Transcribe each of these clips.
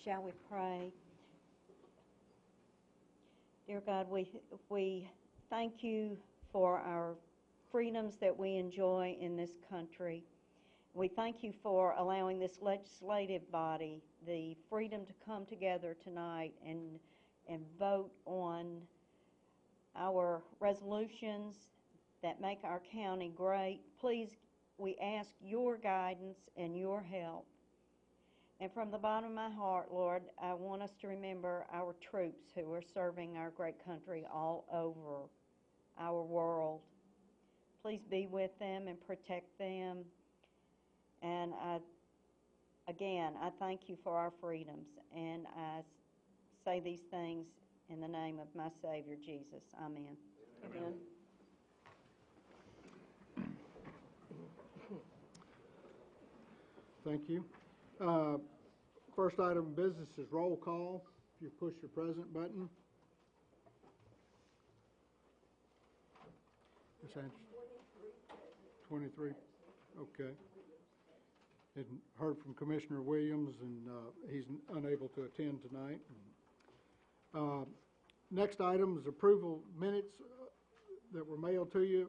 Shall we pray? Dear God, we thank you for our freedoms that we enjoy in this country. We thank you for allowing this legislative body the freedom to come together tonight and vote on our resolutions that make our county great. Please, we ask your guidance and your help. And from the bottom of my heart, Lord, I want us to remember our troops who are serving our great country all over our world. Please be with them and protect them. And again, I thank you for our freedoms. And I say these things in the name of my Savior, Jesus. Amen. Amen. Thank you. First item of business is roll call. If you push your present button. Ms. Anderson? 23. Okay. And heard from Commissioner Williams, and he's unable to attend tonight. Next item is approval minutes that were mailed to you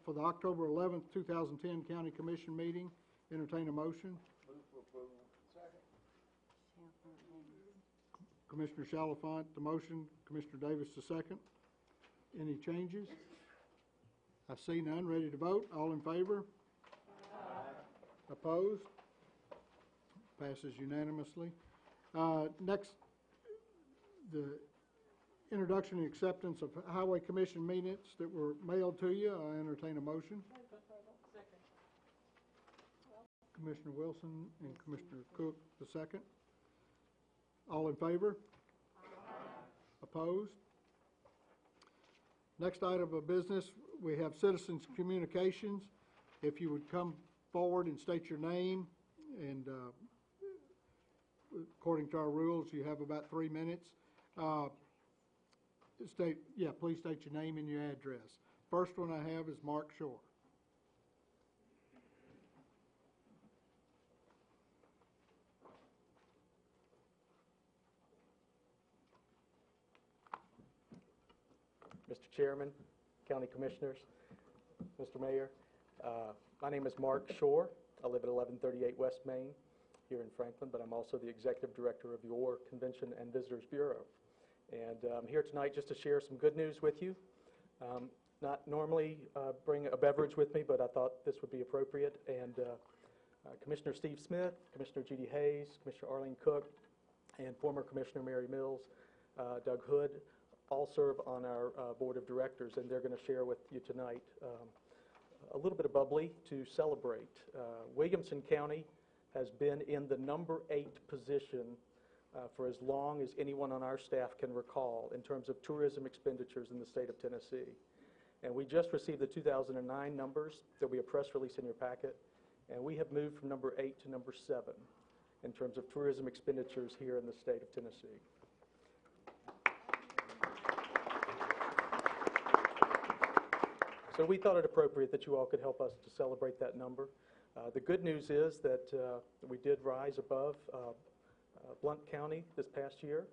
for the October 11th, 2010 County Commission meeting. Entertain a motion. Move for approval. Second. Commissioner Chalifant, the motion. Commissioner Davis, the second. Any changes? I see none. Ready to vote? All in favor? Aye. Opposed? Passes unanimously. Next, the introduction and acceptance of Highway Commission minutes that were mailed to you. I entertain a motion. Commissioner Wilson and Commissioner Cook, the second. All in favor? Aye. Opposed? Next item of business, we have citizens communications. If you would come forward and state your name, and according to our rules, you have about 3 minutes. Please state your name and your address. First one I have is Mark Shore. Mr. Chairman, County Commissioners, Mr. Mayor, my name is Mark Shore. I live at 1138 West Main here in Franklin, but I'm also the Executive Director of your Convention and Visitors Bureau. And I'm here tonight just to share some good news with you. Not normally bring a beverage with me, but I thought this would be appropriate. And Commissioner Steve Smith, Commissioner Judy Hayes, Commissioner Arlene Cook, and former Commissioner Mary Mills, Doug Hood, all serve on our board of directors, and they're going to share with you tonight a little bit of bubbly to celebrate. Williamson County has been in the number 8 position for as long as anyone on our staff can recall in terms of tourism expenditures in the state of Tennessee. And we just received the 2009 numbers. There'll be a press release in your packet. And we have moved from number 8 to number 7 in terms of tourism expenditures here in the state of Tennessee. So we thought it appropriate that you all could help us to celebrate that number. The good news is that we did rise above Blount County this past year.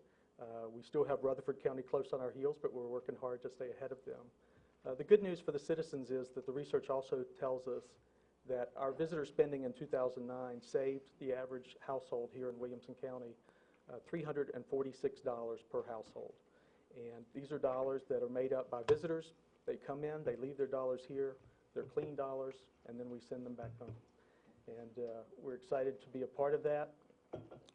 We still have Rutherford County close on our heels, but we're working hard to stay ahead of them. The good news for the citizens is that the research also tells us that our visitor spending in 2009 saved the average household here in Williamson County $346 per household. And these are dollars that are made up by visitors. They come in, they leave their dollars here, they're clean dollars, and then we send them back home. And we're excited to be a part of that.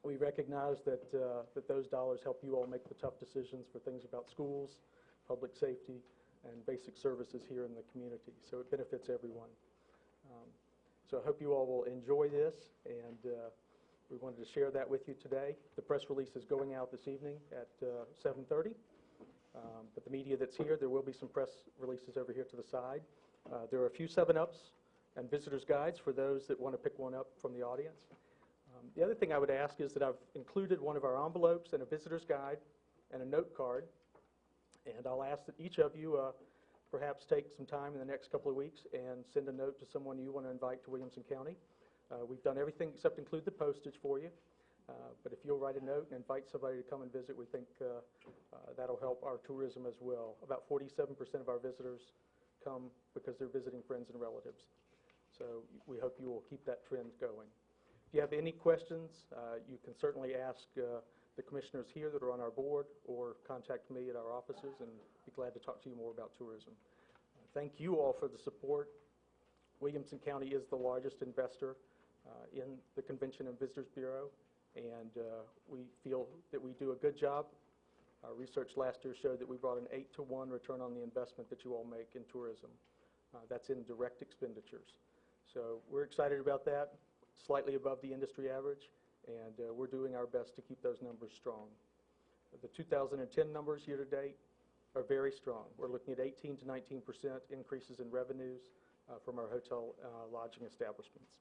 We recognize that, that those dollars help you all make the tough decisions for things about schools, public safety, and basic services here in the community. So it benefits everyone. So I hope you all will enjoy this, and we wanted to share that with you today. The press release is going out this evening at 7:30. But the media that's here, there will be some press releases over here to the side. There are a few 7-Ups and visitors guides for those that want to pick one up from the audience. The other thing I would ask is that I've included one of our envelopes and a visitor's guide and a note card. And I'll ask that each of you perhaps take some time in the next couple of weeks and send a note to someone you want to invite to Williamson County. We've done everything except include the postage for you. But if you'll write a note and invite somebody to come and visit, we think that'll help our tourism as well. About 47% of our visitors come because they're visiting friends and relatives. So we hope you will keep that trend going. If you have any questions, you can certainly ask the commissioners here that are on our board or contact me at our offices, and be glad to talk to you more about tourism. Thank you all for the support. Williamson County is the largest investor in the Convention and Visitors Bureau, and we feel that we do a good job. Our research last year showed that we brought an 8-to-1 return on the investment that you all make in tourism. That's in direct expenditures. So we're excited about that, slightly above the industry average, and we're doing our best to keep those numbers strong. The 2010 numbers year to date are very strong. We're looking at 18 to 19% increases in revenues from our hotel lodging establishments.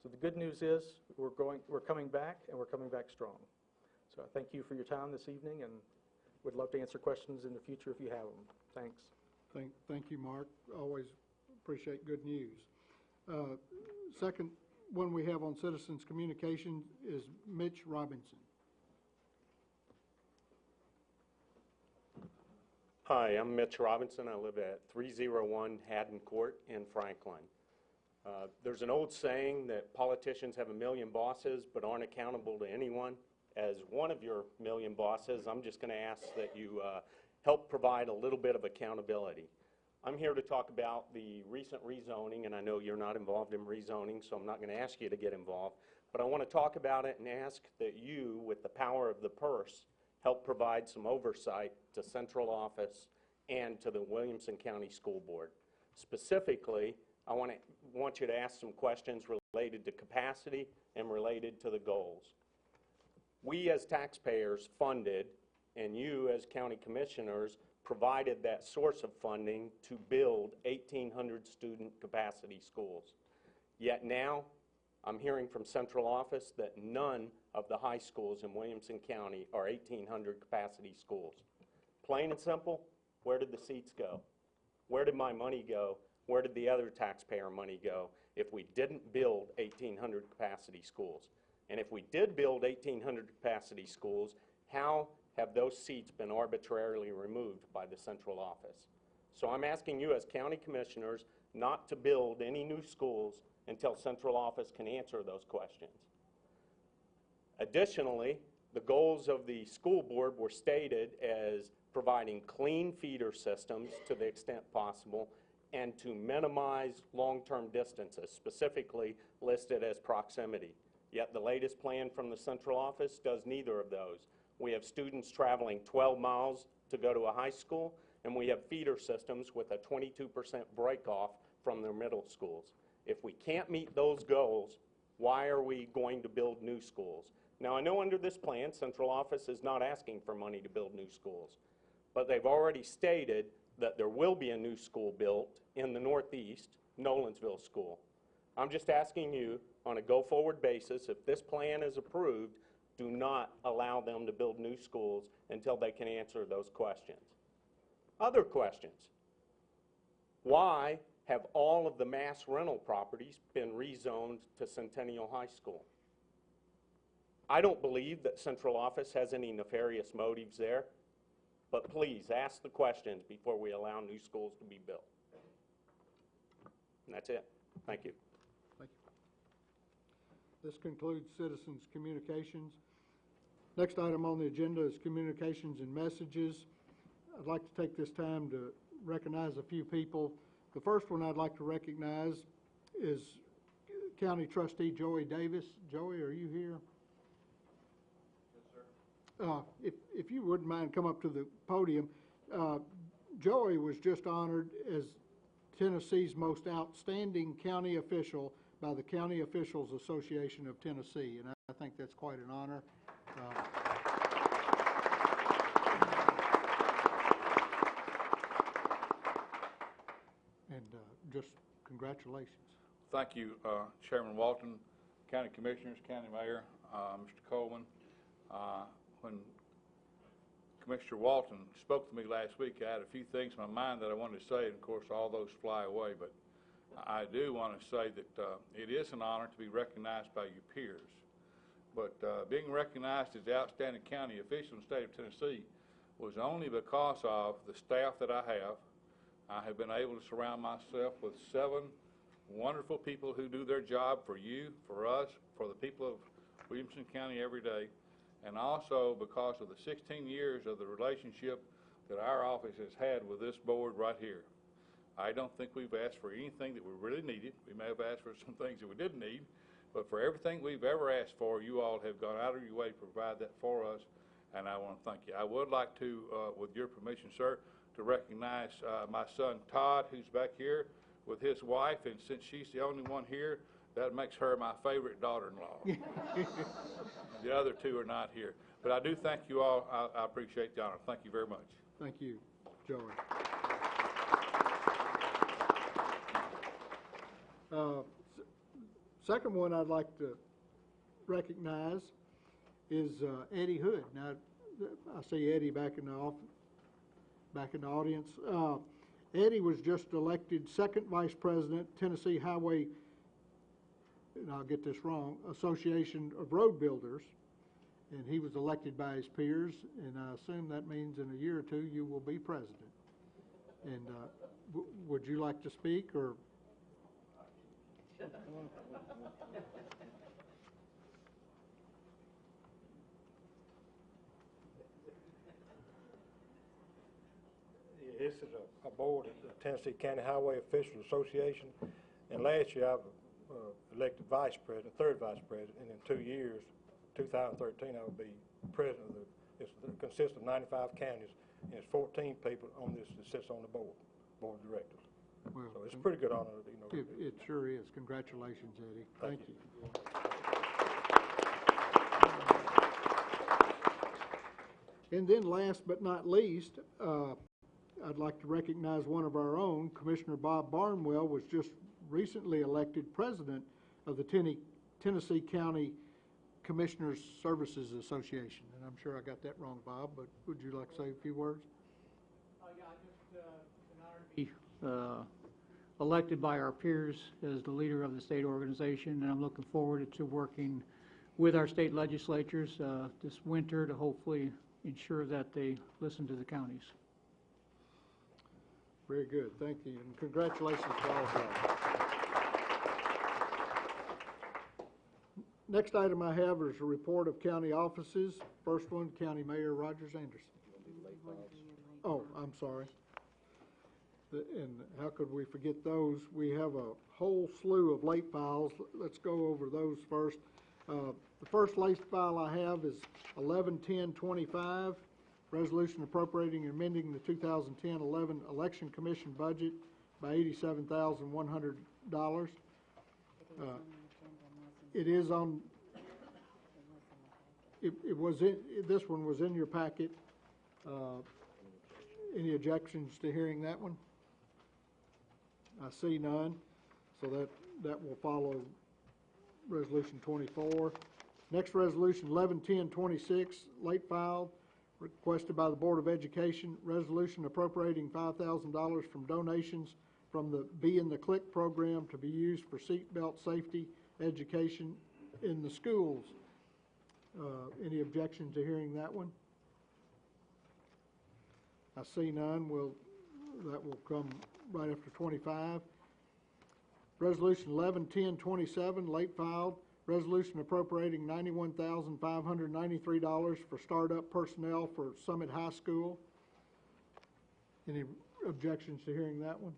So the good news is we're coming back, and we're coming back strong. So I thank you for your time this evening, and would love to answer questions in the future if you have them. Thanks. Thank you, Mark. Always appreciate good news. Second one we have on citizens communication is Mitch Robinson. Hi, I'm Mitch Robinson. I live at 301 Haddon Court in Franklin. There's an old saying that politicians have a million bosses but aren't accountable to anyone. As one of your million bosses, I'm just going to ask that you help provide a little bit of accountability. I'm here to talk about the recent rezoning, and I know you're not involved in rezoning, so I'm not going to ask you to get involved, but I want to talk about it and ask that you, with the power of the purse, help provide some oversight to central office and to the Williamson County School Board. Specifically, I want you to ask some questions related to capacity and related to the goals. We as taxpayers funded, and you as county commissioners provided that source of funding to build 1,800 student capacity schools. Yet now, I'm hearing from central office that none of the high schools in Williamson County are 1,800 capacity schools. Plain and simple, where did the seats go? Where did my money go? Where did the other taxpayer money go if we didn't build 1,800 capacity schools? And if we did build 1,800 capacity schools, how have those seats been arbitrarily removed by the central office? So I'm asking you as county commissioners not to build any new schools until central office can answer those questions. Additionally, the goals of the school board were stated as providing clean feeder systems to the extent possible and to minimize long-term distances, specifically listed as proximity. Yet the latest plan from the central office does neither of those. We have students traveling 12 miles to go to a high school, and we have feeder systems with a 22% break-off from their middle schools. If we can't meet those goals, why are we going to build new schools? Now, I know under this plan, central office is not asking for money to build new schools, but they've already stated that there will be a new school built in the Northeast, Nolensville School. I'm just asking you, on a go-forward basis, if this plan is approved, do not allow them to build new schools until they can answer those questions. Other questions. Why have all of the mass rental properties been rezoned to Centennial High School? I don't believe that central office has any nefarious motives there, but please ask the questions before we allow new schools to be built. And that's it. Thank you. Thank you. This concludes citizens communications. Next item on the agenda is communications and messages. I'd like to take this time to recognize a few people. The first one I'd like to recognize is County Trustee Joey Davis. Joey, are you here? Yes, sir. If you wouldn't mind, come up to the podium. Joey was just honored as Tennessee's most outstanding county official by the County Officials Association of Tennessee, and I think that's quite an honor. Just congratulations. Thank you, Chairman Walton, County Commissioners, County Mayor, Mr. Coleman. When Commissioner Walton spoke to me last week, I had a few things in my mind that I wanted to say, and of course all those fly away, but I do want to say that it is an honor to be recognized by your peers. but being recognized as the outstanding county official in the state of Tennessee was only because of the staff that I have. I have been able to surround myself with 7 wonderful people who do their job for you, for us, for the people of Williamson County every day, and also because of the 16 years of the relationship that our office has had with this board right here. I don't think we've asked for anything that we really needed. We may have asked for some things that we didn't need, but for everything we've ever asked for, you all have gone out of your way to provide that for us, and I want to thank you. I would like to, with your permission, sir, to recognize my son Todd, who's back here with his wife, and since she's the only one here, that makes her my favorite daughter-in-law. The other 2 are not here. But I do thank you all. I appreciate the honor. Thank you very much. Thank you, Joey. Second one I'd like to recognize is Eddie Hood. Now, I see Eddie back in the audience. Eddie was just elected 2nd Vice President, Tennessee Highway, and I'll get this wrong, Association of Road Builders, and he was elected by his peers, and I assume that means in a year or 2 you will be president. And would you like to speak, or? This is a board of the Tennessee County Highway Officials Association, and last year I was elected vice president, 3rd vice president, and in 2 years, 2013, I will be president of it consists of 95 counties, and it's 14 people on this that sits on the board of directors. Well, so it's a pretty good honor. It sure is. Congratulations, Eddie. Thank you. And then last but not least, I'd like to recognize one of our own. Commissioner Bob Barnwell was just recently elected president of the Tennessee County Commissioners Services Association. And I'm sure I got that wrong, Bob, but would you like to say a few words? Yeah, just an honor to be elected by our peers as the leader of the state organization, and I'm looking forward to working with our state legislatures this winter to hopefully ensure that they listen to the counties. Very good. Thank you. And congratulations to all of you. Next item I have is a report of county offices. First one, County Mayor Rogers Anderson. Oh, I'm sorry. And how could we forget those? We have a whole slew of late files. Let's go over those first. The first late file I have is 11-10-25, resolution appropriating and amending the 2010-11 Election Commission budget by $87,100. It is on. It was in. This one was in your packet. Any objections to hearing that one? I see none, so that will follow resolution 24. Next resolution, 11-10-26, late filed, requested by the Board of Education, resolution appropriating $5,000 from donations from the Be in the Click program to be used for seatbelt safety education in the schools. Any objections to hearing that one? I see none. That will come right after 25. Resolution 11-10-27, late filed, resolution appropriating $91,593 for startup personnel for Summit High School. Any objections to hearing that one?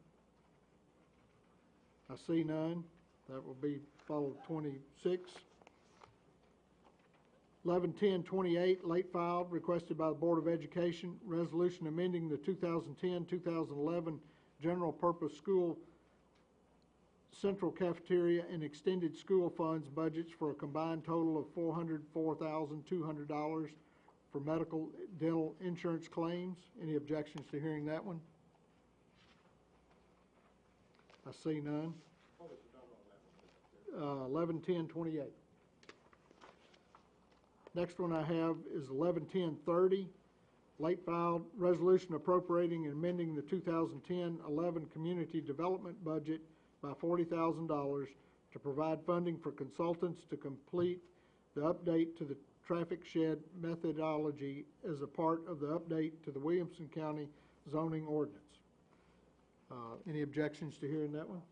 I see none. That will be followed 26. 11-10-28, late filed, requested by the Board of Education, resolution amending the 2010-2011 general purpose school central cafeteria and extended school funds budgets for a combined total of $404,200 for medical dental insurance claims. Any objections to hearing that one? I see none. 11-10-28. Next one I have is 11-10-30, late filed, resolution appropriating and amending the 2010-11 community development budget by $40,000 to provide funding for consultants to complete the update to the traffic shed methodology as a part of the update to the Williamson County zoning ordinance. Any objections to hearing that one?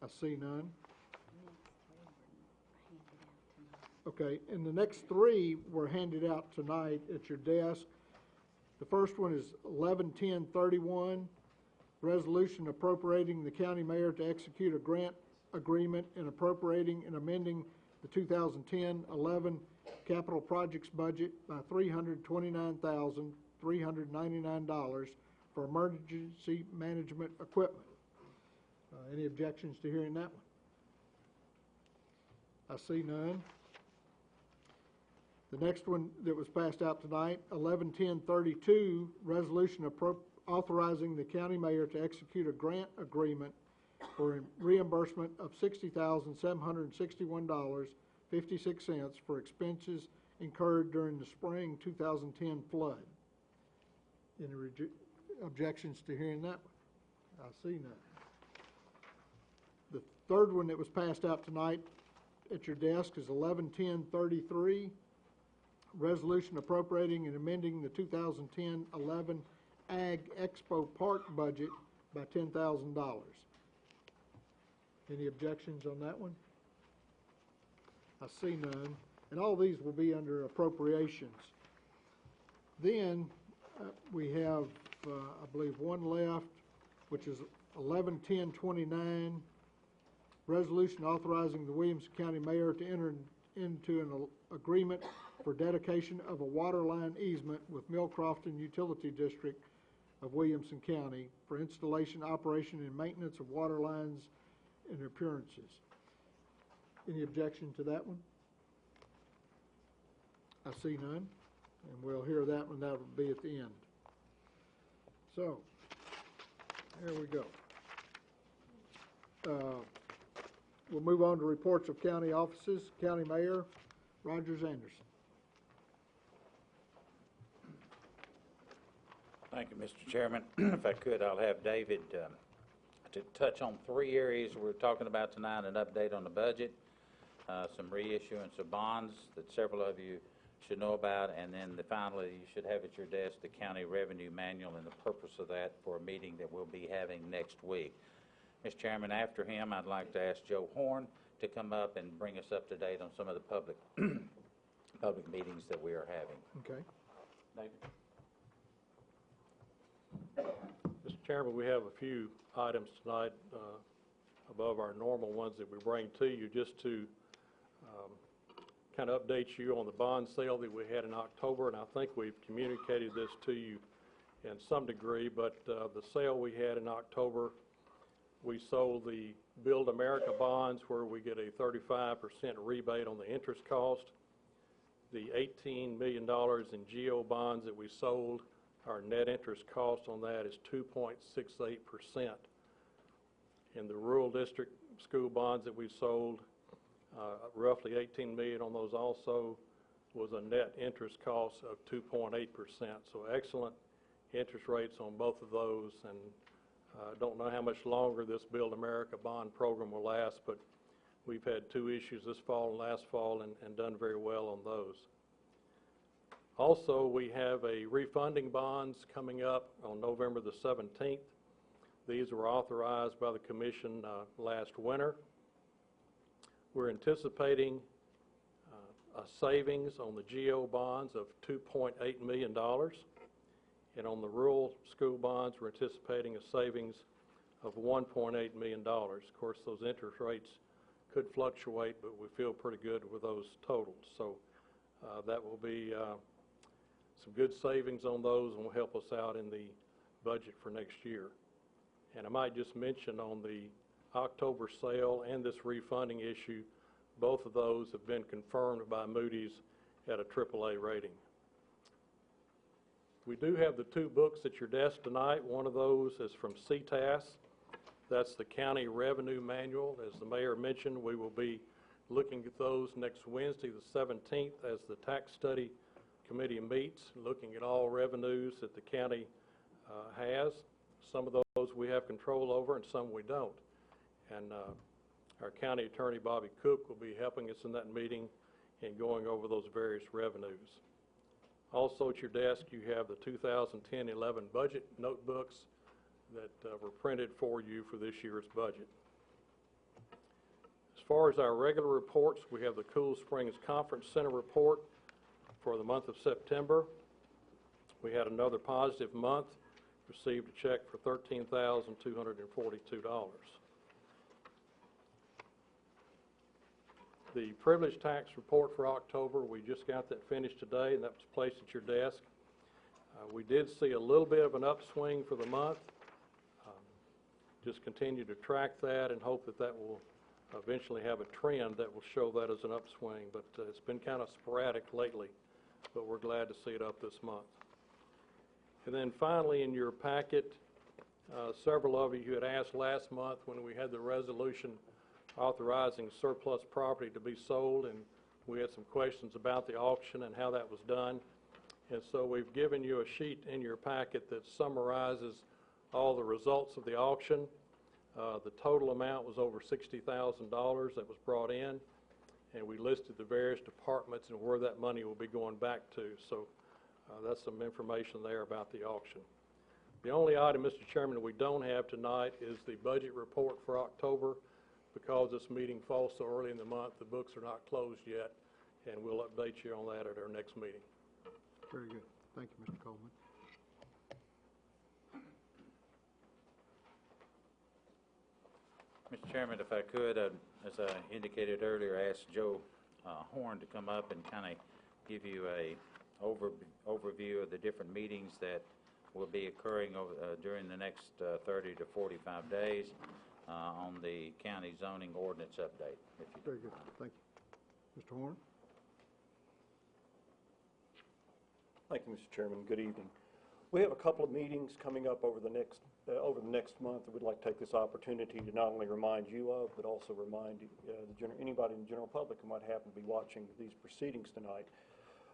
I see none. Okay, and the next three were handed out tonight at your desk. The first one is 11-10-31, resolution appropriating the county mayor to execute a grant agreement and appropriating and amending the 2010-11 capital projects budget by $329,399 for emergency management equipment. Any objections to hearing that one? I see none. The next one that was passed out tonight, 11-10-32, resolution authorizing the county mayor to execute a grant agreement for reimbursement of $60,761.56 for expenses incurred during the spring 2010 flood. Any objections to hearing that one? I see none. The third one that was passed out tonight at your desk is 11-10-33, resolution appropriating and amending the 2010-11 Ag Expo Park budget by $10,000. Any objections on that one? I see none. And all these will be under appropriations. Then we have, I believe, one left, which is 11-10-29, resolution authorizing the Williamson County mayor to enter into an agreement for dedication of a water line easement with Millcrofton Utility District of Williamson County for installation, operation, and maintenance of water lines and appearances. Any objection to that one? I see none, and we'll hear that one. That will be at the end. So, there we go. We'll move on to reports of county offices. County Mayor Rogers Anderson. Thank you, Mr. Chairman. If I could, I'll have David to touch on three areas we're talking about tonight: an update on the budget, some reissuance of bonds that several of you should know about, and then finally, you should have at your desk the county revenue manual and the purpose of that for a meeting that we'll be having next week. Mr. Chairman, after him, I'd like to ask Joe Horn to come up and bring us up to date on some of the public meetings that we are having. Okay. David? Mr. Chairman, we have a few items tonight above our normal ones that we bring to you, just to kind of update you on the bond sale that we had in October, and I think we've communicated this to you in some degree, but the sale we had in October, we sold the Build America bonds where we get a 35% rebate on the interest cost. The $18 million in GO bonds that we sold, our net interest cost on that is 2.68%. In the rural district school bonds that we sold, roughly $18 million on those also, was a net interest cost of 2.8%. So excellent interest rates on both of those, and don't know how much longer this Build America bond program will last, but we've had two issues this fall and last fall and done very well on those. Also, we have a refunding bonds coming up on November the 17th. These were authorized by the Commission last winter. We're anticipating a savings on the GO bonds of $2.8 million. And on the rural school bonds, we're anticipating a savings of $1.8 million. Of course, those interest rates could fluctuate, but we feel pretty good with those totals. So that will be some good savings on those and will help us out in the budget for next year. And I might just mention on the October sale and this refunding issue, both of those have been confirmed by Moody's at a AAA rating. We do have the two books at your desk tonight. One of those is from CTAS. That's the County Revenue Manual. As the mayor mentioned, we will be looking at those next Wednesday, the 17th, as the Tax Study Committee meets, looking at all revenues that the county has. Some of those we have control over and some we don't. And Our county attorney, Bobby Cook, will be helping us in that meeting and going over those various revenues. Also at your desk, you have the 2010-11 budget notebooks that were printed for you for this year's budget. As far as our regular reports, we have the Cool Springs Conference Center report for the month of September. We had another positive month, received a check for $13,242. The privilege tax report for October, we just got that finished today, and that was placed at your desk. We did see a little bit of an upswing for the month. Just continue to track that and hope that that will eventually have a trend that will show that as an upswing, but it's been kind of sporadic lately, but we're glad to see it up this month. And then finally, in your packet, several of you had asked last month when we had the resolution authorizing surplus property to be sold, and we had some questions about the auction and how that was done. And so we've given you a sheet in your packet that summarizes all the results of the auction. The total amount was over $60,000 that was brought in, and we listed the various departments and where that money will be going back to. So that's some information there about the auction. The only item, Mr. Chairman, we don't have tonight is the budget report for October. Because this meeting falls so early in the month, the books are not closed yet, and we'll update you on that at our next meeting. Very good. Thank you, Mr. Coleman. Mr. Chairman, if I could, as I indicated earlier, I asked Joe Horn to come up and kind of give you a overview of the different meetings that will be occurring during the next 30 to 45 days. On the county zoning ordinance update. Very good. Thank you. Mr. Horn? Thank you, Mr. Chairman. Good evening. We have a couple of meetings coming up over the next month that we'd like to take this opportunity to not only remind you of, but also remind anybody in the general public who might happen to be watching these proceedings tonight.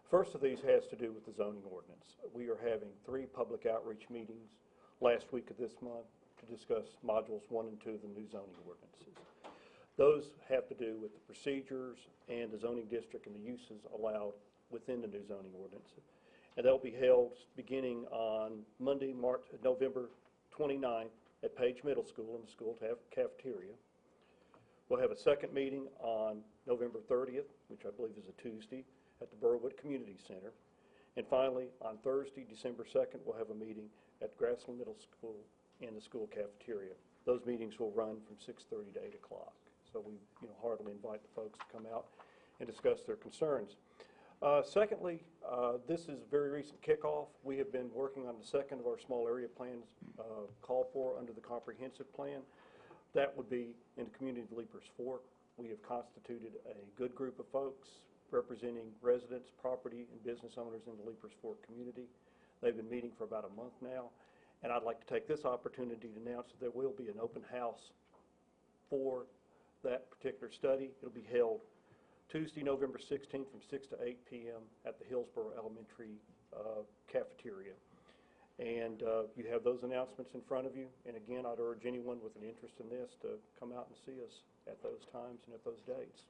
First of these has to do with the zoning ordinance. We are having 3 public outreach meetings last week of this month to discuss modules 1 and 2 of the new zoning ordinances. Those have to do with the procedures and the zoning district and the uses allowed within the new zoning ordinance. And they'll be held beginning on Monday, November 29th at Page Middle School in the school cafeteria. We'll have a second meeting on November 30th, which I believe is a Tuesday, at the Burwood Community Center. And finally, on Thursday, December 2nd, we'll have a meeting at Grassland Middle School in the school cafeteria. Those meetings will run from 6:30 to 8 o'clock. So we heartily invite the folks to come out and discuss their concerns. Secondly, this is a very recent kickoff. We have been working on the second of our small area plans called for under the comprehensive plan. That would be in the community of Leapers Fork. We have constituted a good group of folks representing residents, property, and business owners in the Leapers Fork community. They've been meeting for about a month now. And I'd like to take this opportunity to announce that there will be an open house for that particular study. It'll be held Tuesday, November 16th from 6 to 8 p.m. at the Hillsborough Elementary cafeteria. And you have those announcements in front of you. And again, I'd urge anyone with an interest in this to come out and see us at those times and at those dates.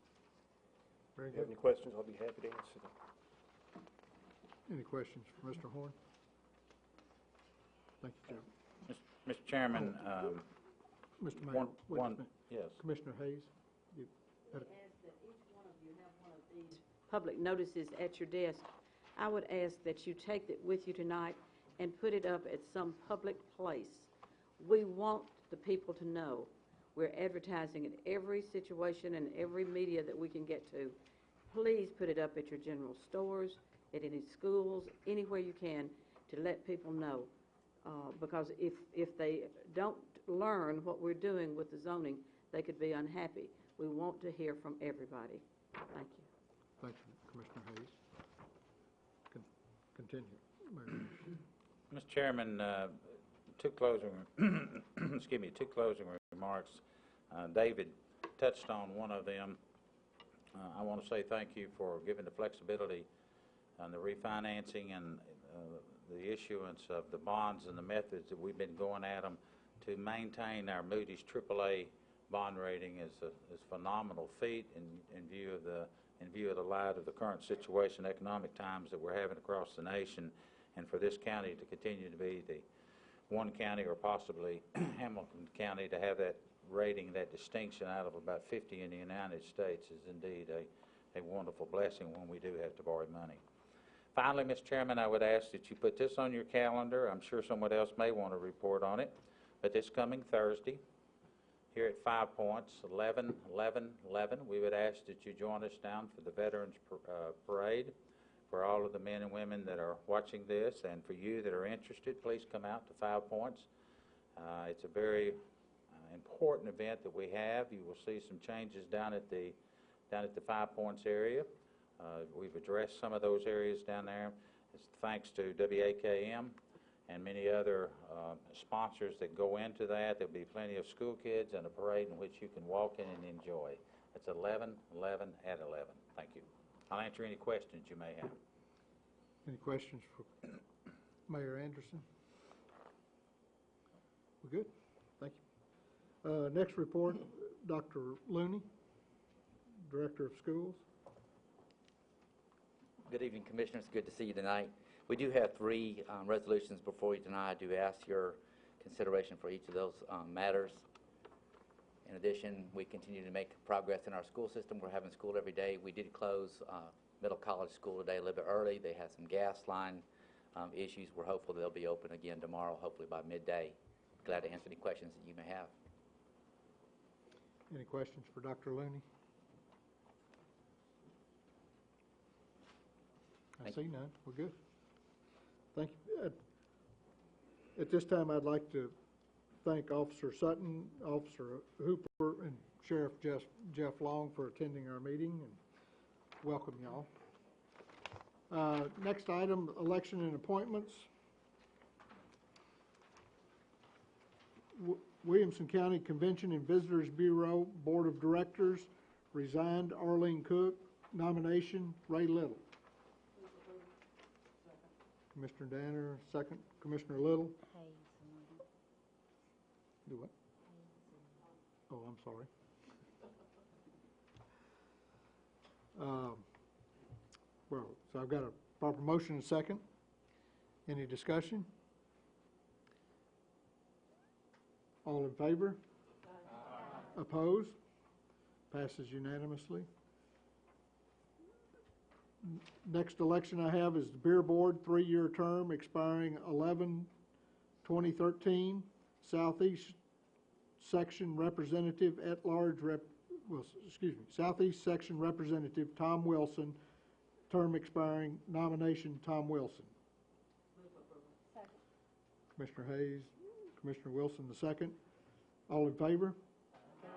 Very If you have good. any questions, I'll be happy to answer them. Any questions for Mr. Horn? Thank you, Joe. Mr. Chairman, Mr. Mayor, wait a minute. yes. Commissioner Hayes? You had a- Ask that each one of you have one of these public notices at your desk. I would ask that you take it with you tonight and put it up at some public place. We want the people to know. We're advertising in every situation and every media that we can get to. Please put it up at your general stores, at any schools, anywhere you can, to let people know. Because if they don't learn what we're doing with the zoning, they could be unhappy. We want to hear from everybody. Thank you. Thank you, Commissioner Hayes. Continue, Mayor. Mr. Chairman, two closing remarks. David touched on one of them. I want to say thank you for giving the flexibility on the refinancing and the issuance of the bonds and the methods that we've been going at them to maintain our Moody's AAA bond rating is a phenomenal feat in view of the light of the current situation, economic times that we're having across the nation, and for this county to continue to be the one county, or possibly Hamilton County, to have that rating, that distinction out of about 50 in the United States is indeed a wonderful blessing when we do have to borrow money. Finally, Mr. Chairman, I would ask that you put this on your calendar. I'm sure someone else may want to report on it, but this coming Thursday, here at 5 Points, 11/11/11, we would ask that you join us down for the Veterans Parade. For all of the men and women that are watching this, and for you that are interested, please come out to 5 Points. It's a very important event that we have. You will see some changes down at the 5 Points area. We've addressed some of those areas down there. It's thanks to WAKM and many other sponsors that go into that. There'll be plenty of school kids and a parade in which you can walk in and enjoy. It's 11/11/11. Thank you. I'll answer any questions you may have. Any questions for Mayor Anderson? We're good? Thank you. Next report, Dr. Looney, Director of Schools. Good evening, Commissioners. Good to see you tonight. We do have three resolutions before you tonight. I do ask your consideration for each of those matters. In addition, we continue to make progress in our school system. We're having school every day. We did close middle college school today a little bit early. They had some gas line issues. We're hopeful they'll be open again tomorrow, hopefully by midday. Glad to answer any questions that you may have. Any questions for Dr. Looney? I see none. We're good. Thank you. At this time, I'd like to thank Officer Sutton, Officer Hooper, and Sheriff Jeff Long for attending our meeting, and welcome y'all. Next item, election and appointments. Williamson County Convention and Visitors Bureau Board of Directors resigned Arlene Cook. Nomination, Ray Little. Commissioner Danner, second. Commissioner Little. Do what? Oh, I'm sorry. Well, so I've got a proper motion and second. Any discussion? All in favor? Aye. Opposed? Passes unanimously. Next election I have is the Beer Board, 3-year term expiring 11/2013. Southeast Section Representative at-large Southeast Section Representative Tom Wilson, term expiring. Nomination, Tom Wilson. Second. Commissioner Hayes, Commissioner Wilson, the second. All in favor? Aye.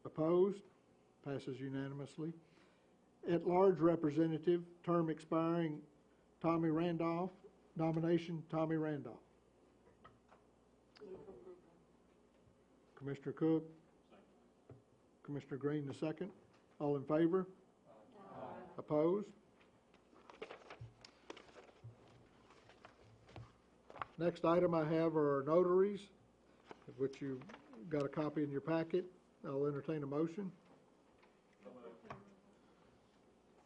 Opposed? Passes unanimously. At-large Representative, term expiring, Tommy Randolph. Nomination, Tommy Randolph. Commissioner Cook. Second. Commissioner Green, the second. All in favor? Aye. Opposed? Next item I have are notaries, of which you got a copy in your packet. I'll entertain a motion.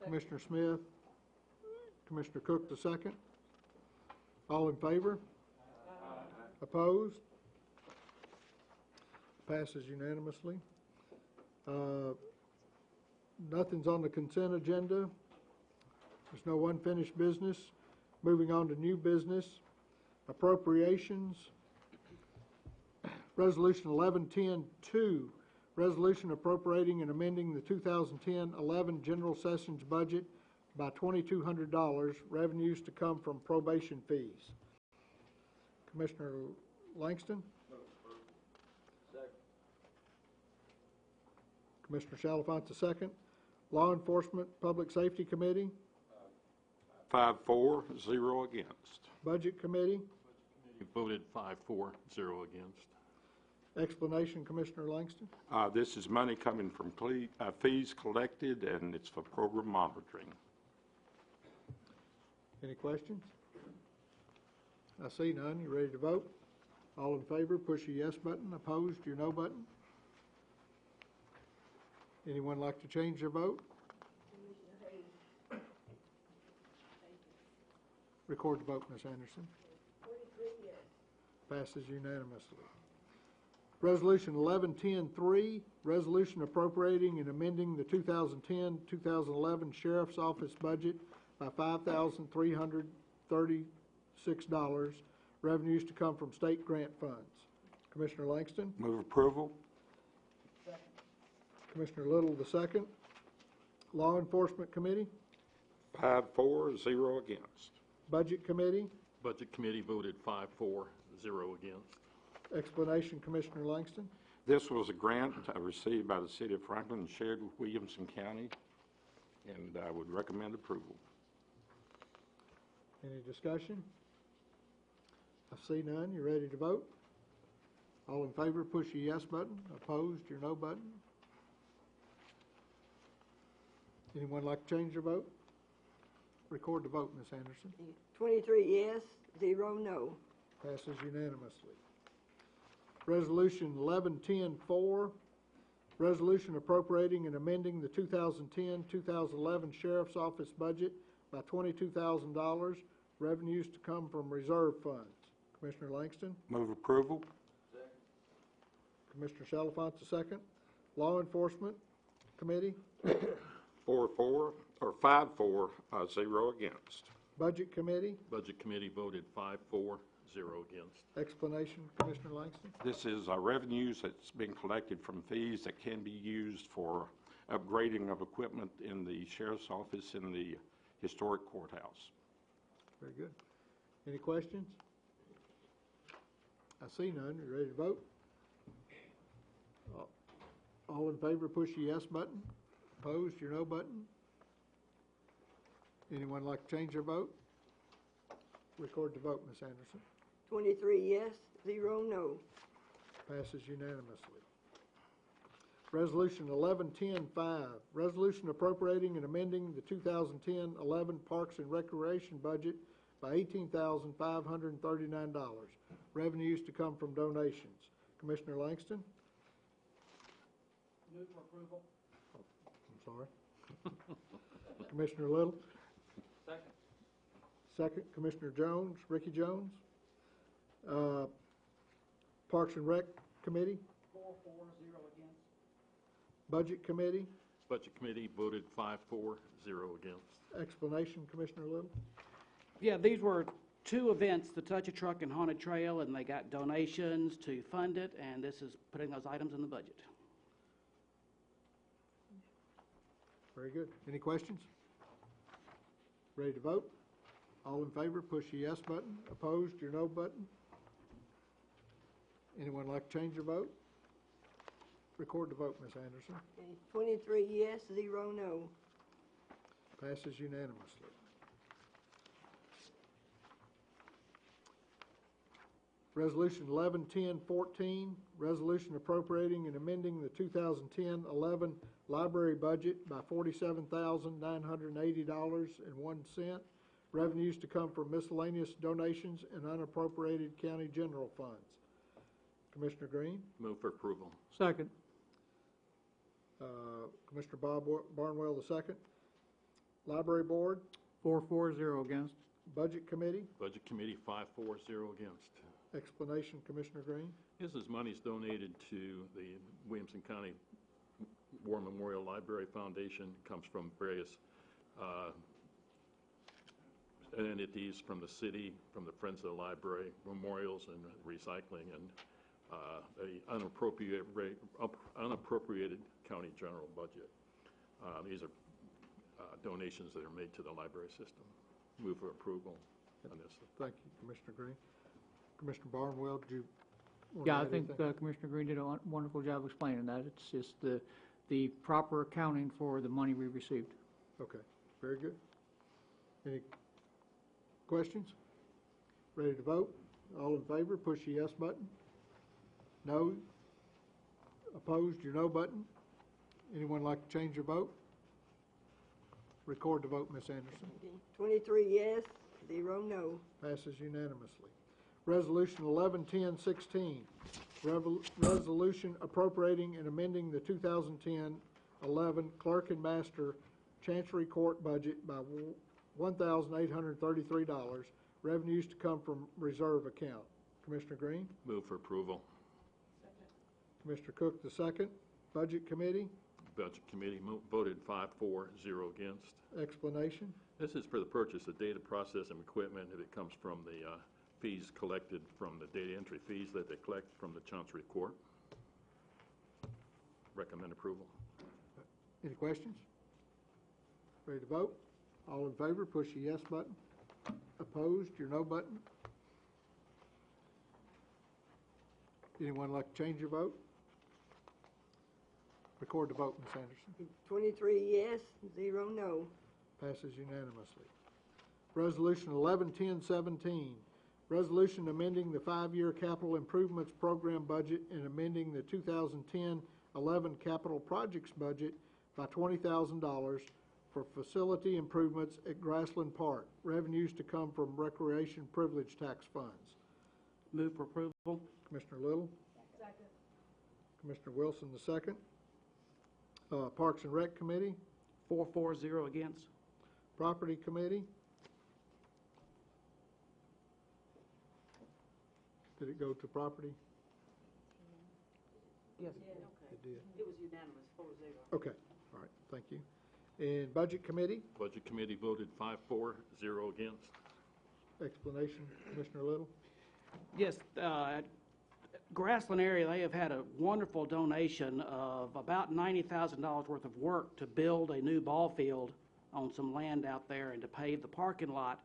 Commissioner Smith, Commissioner Cook, the second. All in favor? Aye. Opposed? Passes unanimously. Nothing's on the consent agenda. There's no unfinished business. Moving on to new business. Appropriations. Resolution 1110-2. Resolution appropriating and amending the 2010-11 General Sessions budget by $2,200, revenues to come from probation fees. Commissioner Langston? Second. Commissioner Chalifant, the second. Law Enforcement Public Safety Committee? 5-4, 0 against. Budget Committee? Voted 5-4, 0 against. Explanation, Commissioner Langston? This is money coming from fees collected, and it's for program monitoring. Any questions? I see none. You ready to vote? All in favor, push your yes button. Opposed, your no button. Anyone like to change their vote? Record the vote, Ms. Anderson. Passes unanimously. Resolution 1110-3, resolution appropriating and amending the 2010-2011 Sheriff's Office budget by $5,336, revenues to come from state grant funds. Commissioner Langston? Move approval. Commissioner Little, the second. Law Enforcement Committee? 5-4, 0 against. Budget Committee? Budget Committee voted 5-4, 0 against. Explanation, Commissioner Langston. This was a grant received by the City of Franklin and shared with Williamson County, and I would recommend approval. Any discussion? I see none. You ready to vote? All in favor, push your yes button. Opposed, your no button. Anyone like to change their vote? Record the vote, Ms. Anderson. 23 yes, 0 no. Passes unanimously. Resolution 1110-4, resolution appropriating and amending the 2010-2011 Sheriff's Office budget by $22,000, revenues to come from reserve funds. Commissioner Langston? Move approval. Commissioner Chalifant, the second. Law Enforcement Committee? 5-4, 0 against. Budget Committee? Budget Committee voted 5-4, 0 against. Explanation, Commissioner Langston? This is revenues that's been collected from fees that can be used for upgrading of equipment in the sheriff's office in the historic courthouse. Very good. Any questions? I see none. You ready to vote? All in favor, push your yes button. Opposed, your no button. Anyone like to change their vote? Record the vote, Ms. Anderson. 23 yes, 0 no. Passes unanimously. Resolution 1110-5, resolution appropriating and amending the 2010-11 Parks and Recreation budget by $18,539. Revenues to come from donations. Commissioner Langston? Move for approval. I'm sorry. Commissioner Little? Second. Second, Commissioner Jones, Ricky Jones. Parks and Rec Committee? 4-4, 0 against. Budget Committee? Budget Committee voted 5-4, 0 against. Explanation, Commissioner Little? Yeah, these were two events, the Touch a Truck and Haunted Trail, and they got donations to fund it, and this is putting those items in the budget. Very good. Any questions? Ready to vote? All in favor, push the yes button. Opposed, your no button. Anyone like to change their vote? Record the vote, Ms. Anderson. 23 yes, 0 no. Passes unanimously. Resolution 1110-14, resolution appropriating and amending the 2010-11 library budget by $47,980.01. Revenues to come from miscellaneous donations and unappropriated county general funds. Commissioner Green? Move for approval. Second. Commissioner Bob Barnwell, the second. Library Board? 4-4, 0 against. Budget Committee? Budget Committee 5-4, 0 against. Explanation, Commissioner Green? This is monies donated to the Williamson County War Memorial Library Foundation. It comes from various entities from the city, from the Friends of the Library, memorials and recycling, and the unappropriated county general budget. These are donations that are made to the library system. Move for approval on this. Thank you, Commissioner Green. Commissioner Barnwell, did you want to Yeah, I add think anything? Commissioner Green did a wonderful job explaining that. It's just the proper accounting for the money we received. Okay, very good. Any questions? Ready to vote? All in favor, push the yes button. No? Opposed, your no button. Anyone like to change your vote? Record the vote, Ms. Anderson. 23 yes, 0 no. Passes unanimously. Resolution 1110-16, resolution appropriating and amending the 2010-11 11 Clerk and Master Chancery Court budget by $1,833. Revenues to come from reserve account. Commissioner Green? Move for approval. Commissioner Cook, the second. Budget Committee, Budget Committee voted 5-4, 0 against. explanation. This is for the purchase of data processing equipment if it comes from the fees collected from the data entry fees that they collect from the Chancery Court. Recommend approval. Any questions? Ready to vote? All in favor, push the yes button. Opposed, your no button. Anyone like to change your vote? Record the vote, Ms. Anderson. 23 yes, 0 no. Passes unanimously. Resolution 111017, resolution amending the 5-year capital improvements program budget and amending the 2010-11 capital projects budget by $20,000 for facility improvements at Grassland Park. Revenues to come from recreation privilege tax funds. Move for approval. Commissioner Little. Second. Commissioner Wilson, the second. Parks and Rec Committee. 4-4, 0 against. Property Committee. Did it go to property? Yes. It did. It was unanimous, 4-0. Okay, all right, thank you. And Budget Committee, Budget Committee voted 5-4, 0 against. explanation, Commissioner Little? Yes, Grassland area, they have had a wonderful donation of about $90,000 worth of work to build a new ball field on some land out there and to pave the parking lot.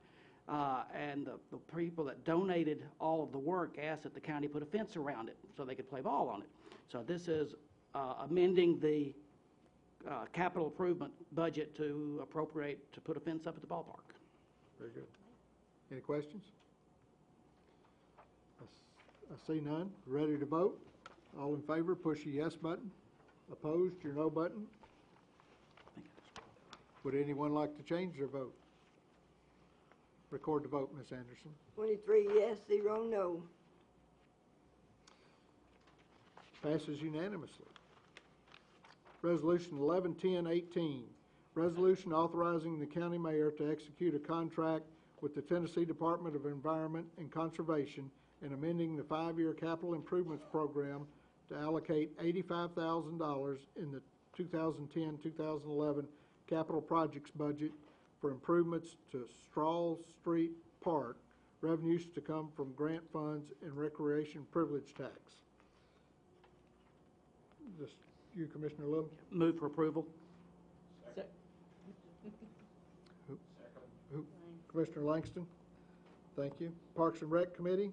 And the people that donated all of the work asked that the county put a fence around it so they could play ball on it. So this is amending the capital improvement budget to appropriate to put a fence up at the ballpark. Very good. Any questions? I see none. Ready to vote? All in favor, push the yes button. Opposed, your no button. Would anyone like to change their vote? Record the vote, Ms. Anderson. 23 yes, 0 no. Passes unanimously. Resolution 111018, resolution authorizing the county mayor to execute a contract with the Tennessee Department of Environment and Conservation and amending the 5-year capital improvements program to allocate $85,000 in the 2010-2011 capital projects budget for improvements to Straw Street Park, revenues to come from grant funds and recreation privilege tax. Just you, Commissioner Little. Move for approval. Who? Commissioner Langston. Thank you. Parks and Rec Committee.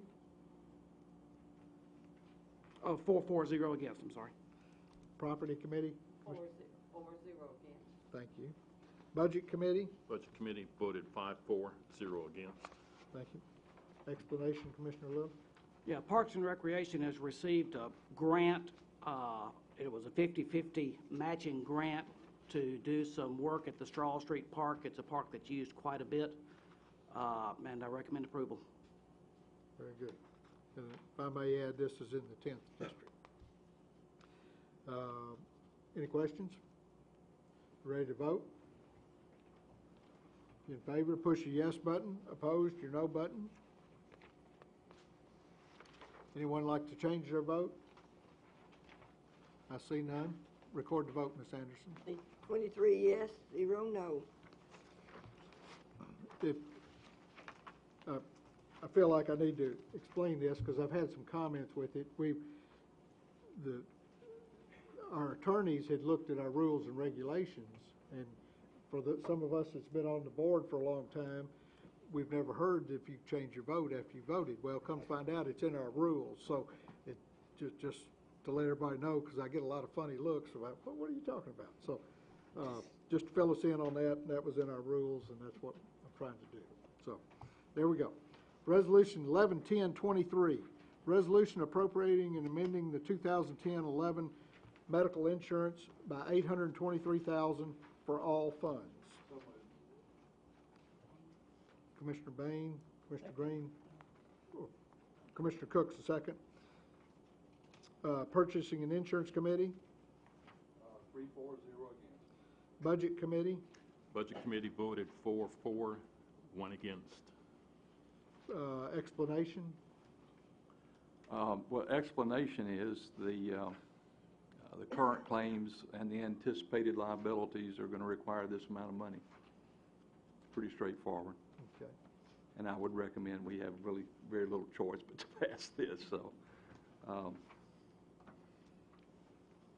4-4, 0 against, I'm sorry. Property Committee. 4-0 against. Thank you. Budget Committee. Budget Committee voted 5-4, 0 against. Thank you. Explanation, Commissioner Little. Yeah, Parks and Recreation has received a grant. It was a 50-50 matching grant to do some work at the Straw Street Park. It's a park that's used quite a bit, and I recommend approval. Very good. And if I may add, this is in the 10th district. Any questions? Ready to vote? In favor, push the yes button. Opposed, your no button. Anyone like to change their vote? I see none. Record the vote, Ms. Anderson. 23 yes, 0 no. If, I feel like I need to explain this because I've had some comments with it. Our attorneys had looked at our rules and regulations, and for some of us that's been on the board for a long time, we've never heard if you change your vote after you voted. Well, come to find out, it's in our rules. So it just to let everybody know, because I get a lot of funny looks about, what are you talking about? So just to fill us in on that, that was in our rules, and that's what I'm trying to do. So there we go. Resolution 111023, resolution appropriating and amending the 2010-11 medical insurance by $823,000 for all funds. Commissioner Bain, Commissioner Green, Commissioner Cook's the second. Purchasing and Insurance Committee. 3 3-4, 0 against. Budget Committee, Budget Committee voted 4-4, 1 against. explanation. Well, explanation is the current claims and the anticipated liabilities are going to require this amount of money. Pretty straightforward. Okay. And I would recommend we have really very little choice but to pass this, so. All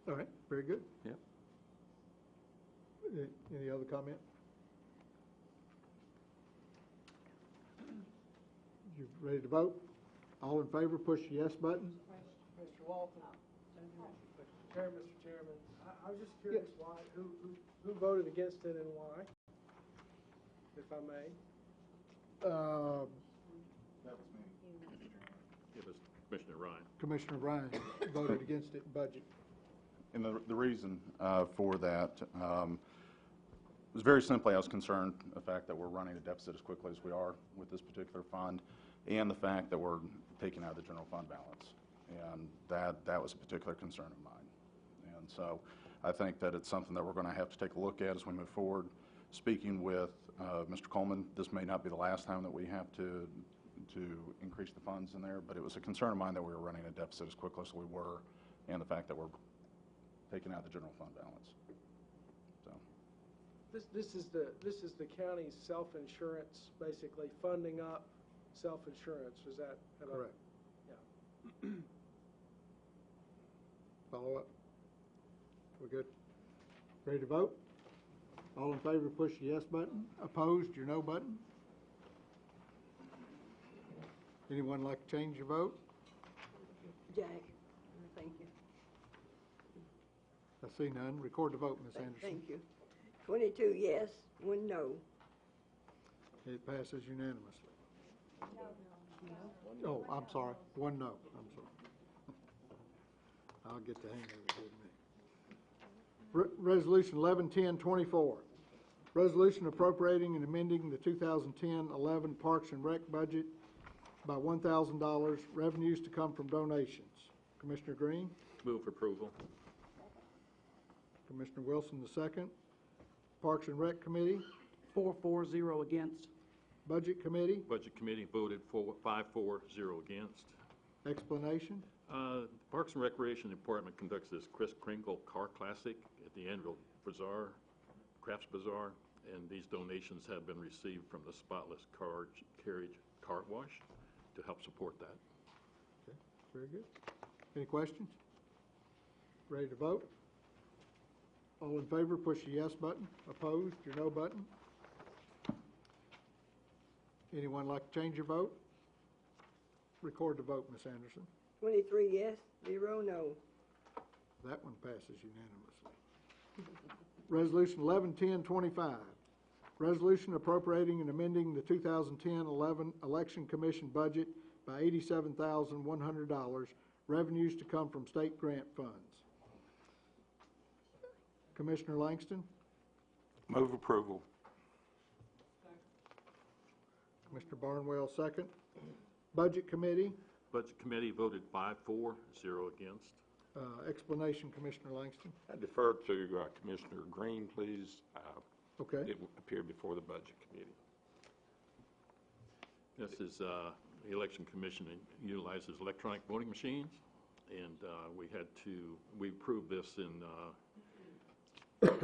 right, very good. Yep. Any other comment? You ready to vote? All in favor, push the yes button. Mr. Walton, Mr. Chairman, I was just curious why, who voted against it and why, if I may? That was me. It was Commissioner Ryan. Commissioner Ryan voted against it in budget. And the reason for that was very simply, I was concerned the fact that we're running a deficit as quickly as we are with this particular fund, and the fact that we're taking out of the general fund balance. And that was a particular concern of mine. And so I think that it's something that we're going to have to take a look at as we move forward. Speaking with Mr. Coleman, this may not be the last time that we have to increase the funds in there, but it was a concern of mine that we were running a deficit as quickly as we were, and the fact that we're taking out the general fund balance. So This is the county's self-insurance, basically funding up self-insurance, is that? Correct. Yeah. Follow up? We're good? Ready to vote? All in favor, push the yes button. Opposed, your no button. Anyone like to change your vote? Jack. Thank you. I see none. Record the vote, Ms. Anderson. Thank you. 22 yes, 1 no. It passes unanimously. Oh, I'm sorry. 1 no. I'm sorry. I'll get the hang of it in a minute. Resolution 111024. Resolution appropriating and amending the 2010-11 Parks and Rec budget by $1,000, revenues to come from donations. Commissioner Green? Move for approval. Commissioner Wilson, the second. Parks and Rec Committee? 4-4-0 against. Budget Committee? Budget Committee voted 5-4, 0 against. Explanation? Parks and Recreation Department conducts this Kris Kringle Car Classic at the annual bazaar, Crafts Bazaar, and these donations have been received from the Spotless Carriage Car Wash to help support that. Okay, very good. Any questions? Ready to vote? All in favor, push the yes button. Opposed, your no button. Anyone like to change your vote? Record the vote, Ms. Anderson. 23 yes, 0 no. That one passes unanimously. Resolution 111025. Resolution appropriating and amending the 2010-11 Election Commission budget by $87,100, revenues to come from state grant funds. Commissioner Langston? Move approval. Commissioner Barnwell, second. Budget Committee? Budget Committee voted 5-4, 0 against. Explanation, Commissioner Langston. I defer to Commissioner Green, please. Okay. It appeared before the Budget Committee. This is the Election Commission utilizes electronic voting machines, and we approved this in,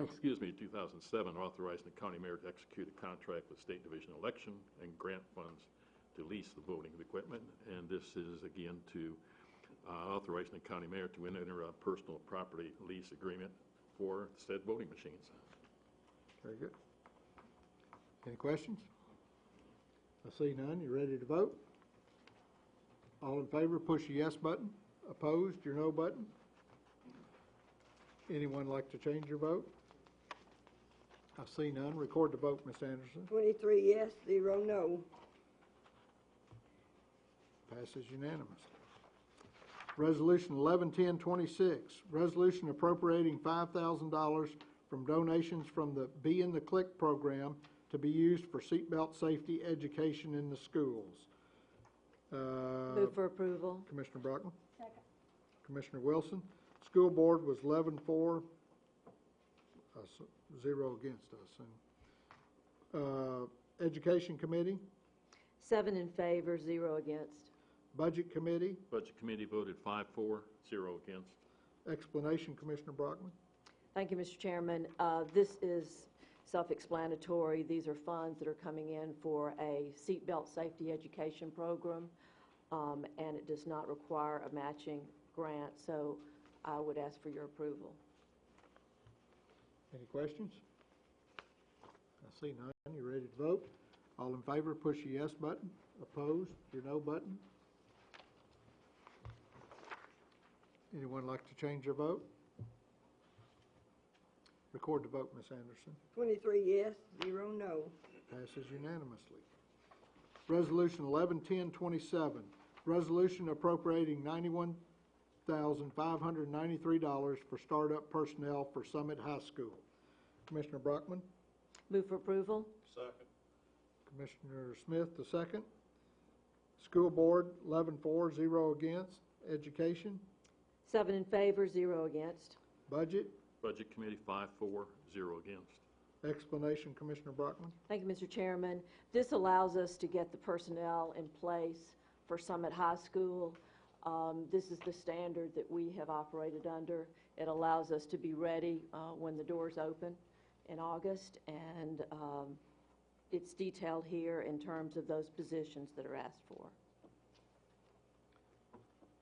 excuse me, 2007, authorizing the county mayor to execute a contract with State Division Election and grant funds to lease the voting equipment, and this is again to authorizing the county mayor to enter a personal property lease agreement for said voting machines. Very good. Any questions? I see none. You ready to vote? All in favor, push the yes button. Opposed, your no button. Anyone like to change your vote? I see none. Record the vote, Ms. Anderson. 23 yes, 0 no. Passes unanimously. Resolution 111026, resolution appropriating $5,000 from donations from the Be in the Click program to be used for seatbelt safety education in the schools. Move for approval. Commissioner Brockman? Second. Commissioner Wilson? School board was 11-4 0 against us. And Education Committee, 7 in favor, 0 against. Budget Committee, Budget Committee voted 5-4, 0 against. Explanation, Commissioner Brockman. Thank you, Mr. Chairman. This is self-explanatory. These are funds that are coming in for a seatbelt safety education program, and it does not require a matching grant, so I would ask for your approval. Any questions? I see none. You ready to vote? All in favor, push your yes button. Opposed, your no button. Anyone like to change their vote? Record the vote, Ms. Anderson. 23 yes, 0 no. Passes unanimously. Resolution 111027, resolution appropriating $91,593 for startup personnel for Summit High School. Commissioner Brockman, Move for approval. Second. Commissioner Smith, the second. School Board, 11-4, 0 against. Education, 7 in favor, 0 against. Budget, Budget Committee 5-4, 0 against. explanation, Commissioner Brockman. Thank you, Mr. Chairman. This allows us to get the personnel in place for Summit High School. This is the standard that we have operated under. It allows us to be ready when the doors open in August, and it's detailed here in terms of those positions that are asked for.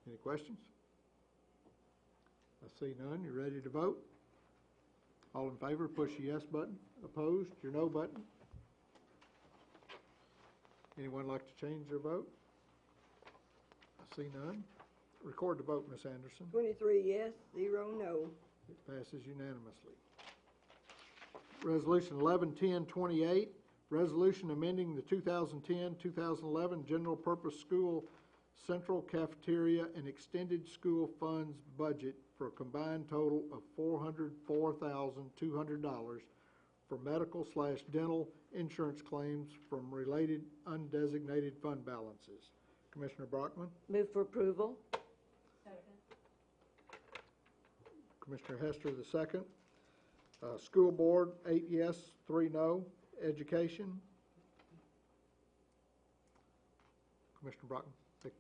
Any questions? I see none. You ready to vote? All in favor, push your yes button. Opposed, your no button. Anyone like to change their vote? I see none. Record the vote, Ms. Anderson. 23 yes, 0 no. It passes unanimously. Resolution 111028, resolution amending the 2010-2011 general purpose school central cafeteria and extended school funds budget for a combined total of $404,200 for medical/dental insurance claims from related undesignated fund balances. Commissioner Brockman, Move for approval. Commissioner Hester the second. School Board, 8 yes, 3 no. Education, Commissioner Brockman.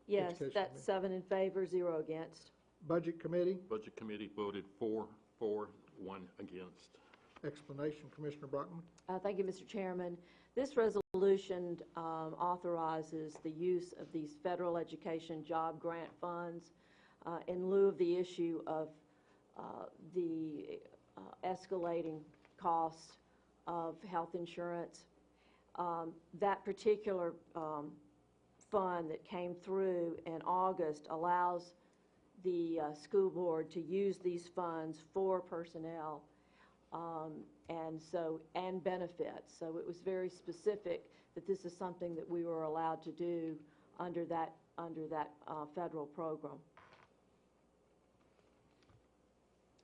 Yes, Education that's Committee. 7 in favor, 0 against. Budget Committee, Budget Committee voted 4-4, 1 against. explanation, Commissioner Brockman. Thank you, Mr. Chairman. This resolution authorizes the use of these federal education job grant funds in lieu of the issue of the escalating costs of health insurance. That particular fund that came through in August allows the school board to use these funds for personnel and benefits. So it was very specific that this is something that we were allowed to do under that federal program.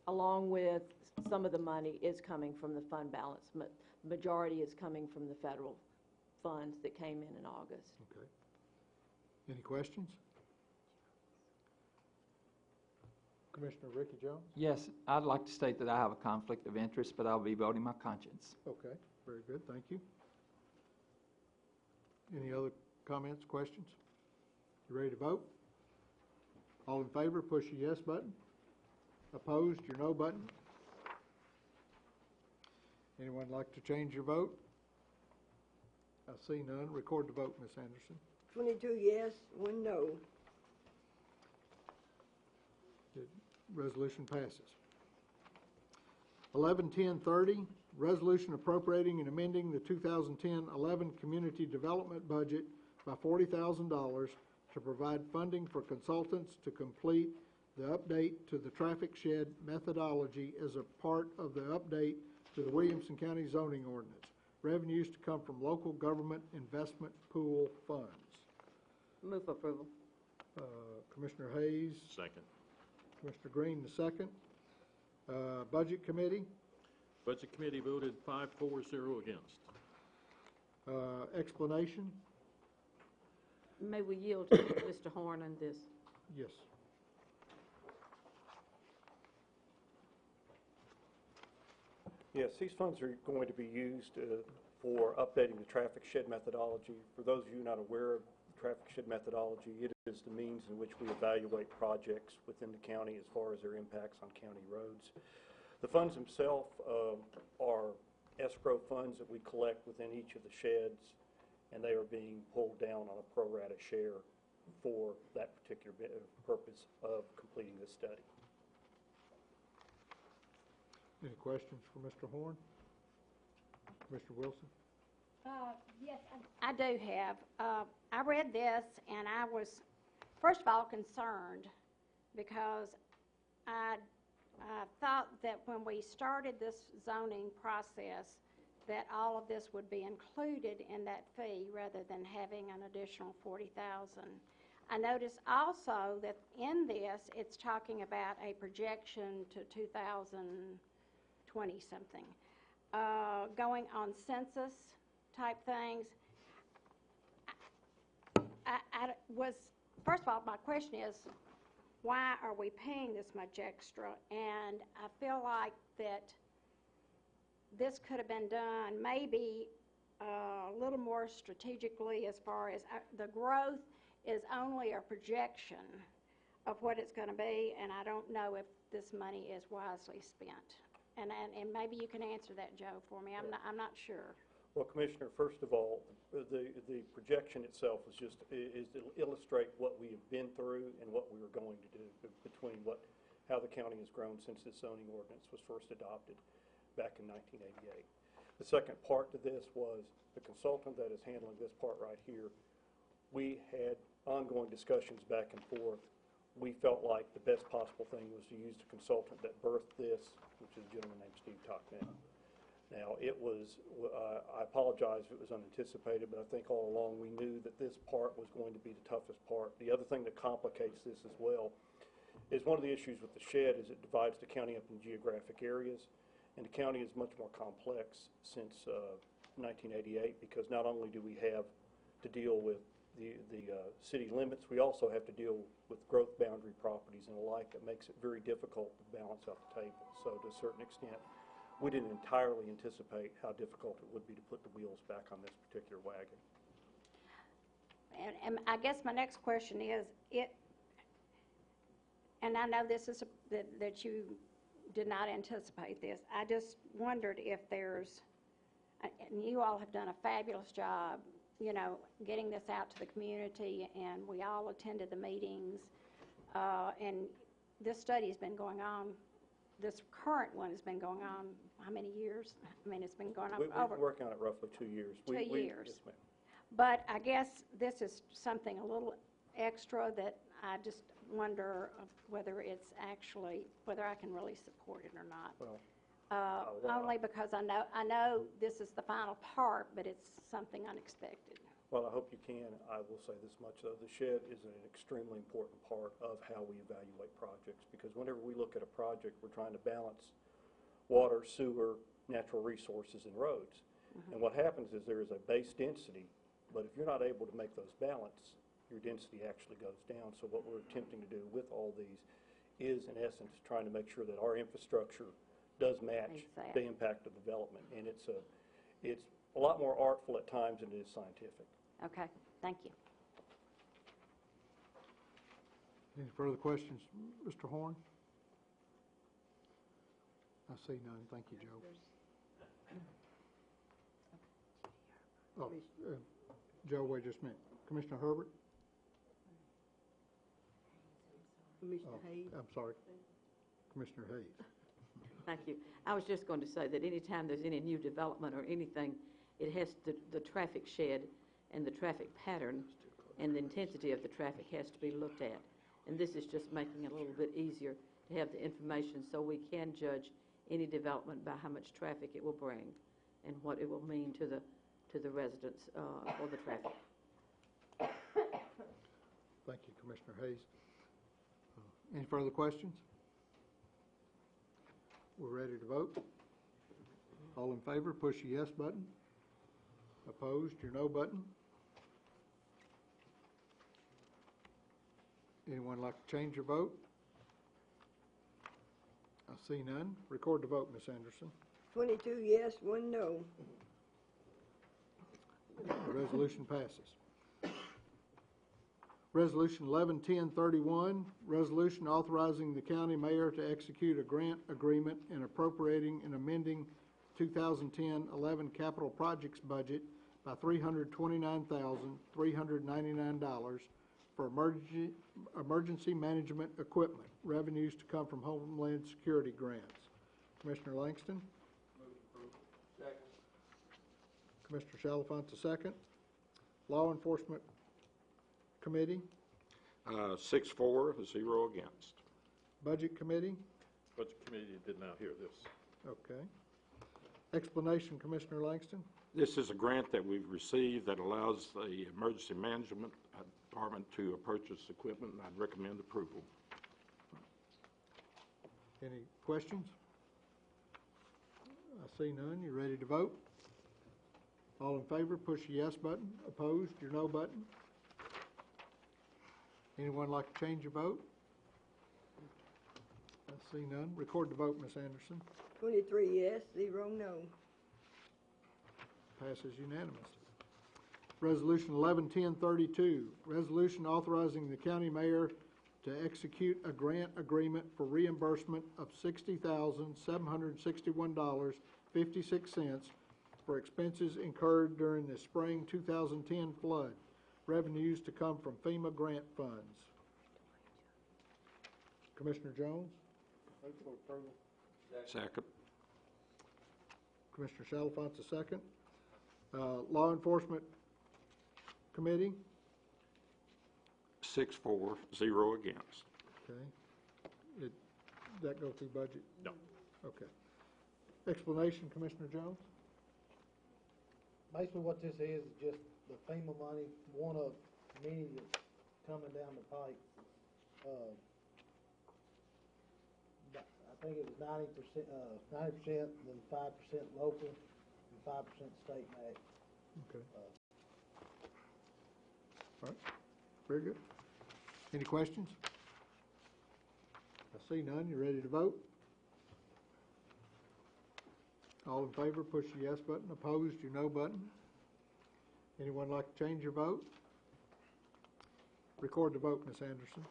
Along with some of the money is coming from the fund balance. Majority is coming from the federal funds that came in August. Okay. Any questions? Commissioner Ricky Jones? Yes, I'd like to state that I have a conflict of interest, but I'll be voting my conscience. Okay, very good, thank you. Any other comments, questions? You ready to vote? All in favor, push your yes button. Opposed, your no button. Anyone like to change your vote? I see none. Record the vote, Ms. Anderson. 22 yes, 1 no. The resolution passes. 111030, resolution appropriating and amending the 2010-11 community development budget by $40,000 to provide funding for consultants to complete the update to the traffic shed methodology as a part of the update to the Williamson County zoning ordinance. Revenues to come from local government investment pool funds. Move for approval. Commissioner Hayes. Second. Commissioner Green, the second. Budget Committee. Budget Committee voted 5-4, 0 against. Explanation. May we yield to Mr. Horn on this? Yes. Yes, these funds are going to be used for updating the traffic shed methodology. For those of you not aware of the traffic shed methodology, it is the means in which we evaluate projects within the county as far as their impacts on county roads. The funds themselves are escrow funds that we collect within each of the sheds, and they are being pulled down on a pro rata share for that particular purpose of completing this study. Any questions for Mr. Horn? Mr. Wilson? Yes, I do have. I read this and I was, first of all, concerned because I thought that when we started this zoning process that all of this would be included in that fee rather than having an additional $40,000. I noticed also that in this it's talking about a projection to 2020 something. Going on census type things. First of all, my question is, why are we paying this much extra? And I feel like that this could have been done maybe a little more strategically as far as the growth is only a projection of what it's going to be, and I don't know if this money is wisely spent. And maybe you can answer that, Joe, for me. I'm not sure. Well, Commissioner, first of all, the projection itself is just is to illustrate what we have been through and what we were going to do between how the county has grown since this zoning ordinance was first adopted back in 1988. The second part to this was the consultant that is handling this part right here. We had ongoing discussions back and forth. We felt like the best possible thing was to use the consultant that birthed this, which is a gentleman named Steve Tocknell. Now, it was, I apologize if it was unanticipated, but I think all along we knew that this part was going to be the toughest part. The other thing that complicates this as well is one of the issues with the shed is it divides the county up in geographic areas, and the county is much more complex since 1988 because not only do we have to deal with the city limits, we also have to deal with growth boundary properties and the like that makes it very difficult to balance out the table. So to a certain extent, we didn't entirely anticipate how difficult it would be to put the wheels back on this particular wagon. And I guess my next question is, and I know this is that you did not anticipate this. I just wondered if there's, and you all have done a fabulous job, you know, getting this out to the community, and we all attended the meetings, and this study has been going on. This current one has been going on how many years? I mean, it's been going on We've been working on it roughly 2 years. 2 years. Yes, ma'am. But I guess this is something a little extra that I just wonder whether it's actually, whether I can really support it or not. Well, only because I know this is the final part, but it's something unexpected. Well, I hope you can. I will say this much, though. The shed is an extremely important part of how we evaluate projects, because whenever we look at a project, we're trying to balance water, sewer, natural resources, and roads. And what happens is there is a base density, but if you're not able to make those balance, your density actually goes down. So what we're attempting to do with all these is, in essence, trying to make sure that our infrastructure does match the impact of development. And it's a lot more artful at times than it is scientific. Okay, thank you. Any further questions, Mr. Horn? I see none. Thank you, Joe. Oh, Joe, wait just a minute. Commissioner Herbert? Commissioner Hayes. I'm sorry. Commissioner Hayes. Thank you. I was just going to say that anytime there's any new development or anything, it has the traffic shed and the traffic pattern and the intensity of the traffic has to be looked at. And this is just making it a little bit easier to have the information so we can judge any development by how much traffic it will bring and what it will mean to the residents or the traffic. Thank you, Commissioner Hayes. Any further questions? We're ready to vote. All in favor, push the yes button. Opposed, your no button. Anyone like to change your vote? I see none. Record the vote, Ms. Anderson. 22 yes, 1 no. The resolution passes. Resolution 11-1031, resolution authorizing the county mayor to execute a grant agreement and appropriating and amending 2010-11 capital projects budget by $329,399 for emergency management equipment, revenues to come from Homeland Security grants. Commissioner Langston? Second. Commissioner Chalifant, the second. Law Enforcement Committee? 6-4, 0 against. Budget Committee? Budget Committee did not hear this. Okay. Explanation, Commissioner Langston? This is a grant that we've received that allows the Emergency Management Department to purchase equipment, and I'd recommend approval. Any questions? I see none. You ready to vote? All in favor, push the yes button. Opposed, your no button. Anyone like to change your vote? I see none. Record the vote, Ms. Anderson. 23 yes, 0 no. Passes unanimously. Resolution 11-1032, resolution authorizing the county mayor to execute a grant agreement for reimbursement of $60,761.56 for expenses incurred during the spring 2010 flood. Revenues to come from FEMA grant funds. Commissioner Jones? Move for approval. Second. Commissioner Chalifant, the second. Law Enforcement Committee? 6-4, 0 against. Okay. Did that go through budget? No. Okay. Explanation, Commissioner Jones? Basically what this is just the FEMA money, one of many that's coming down the pipe. I think it was 90%, then 5% local, and 5% state match. Okay. All right. Very good. Any questions? I see none. You ready to vote? All in favor, push the yes button. Opposed, your no button. Anyone like to change your vote? Record the vote, Ms. Anderson.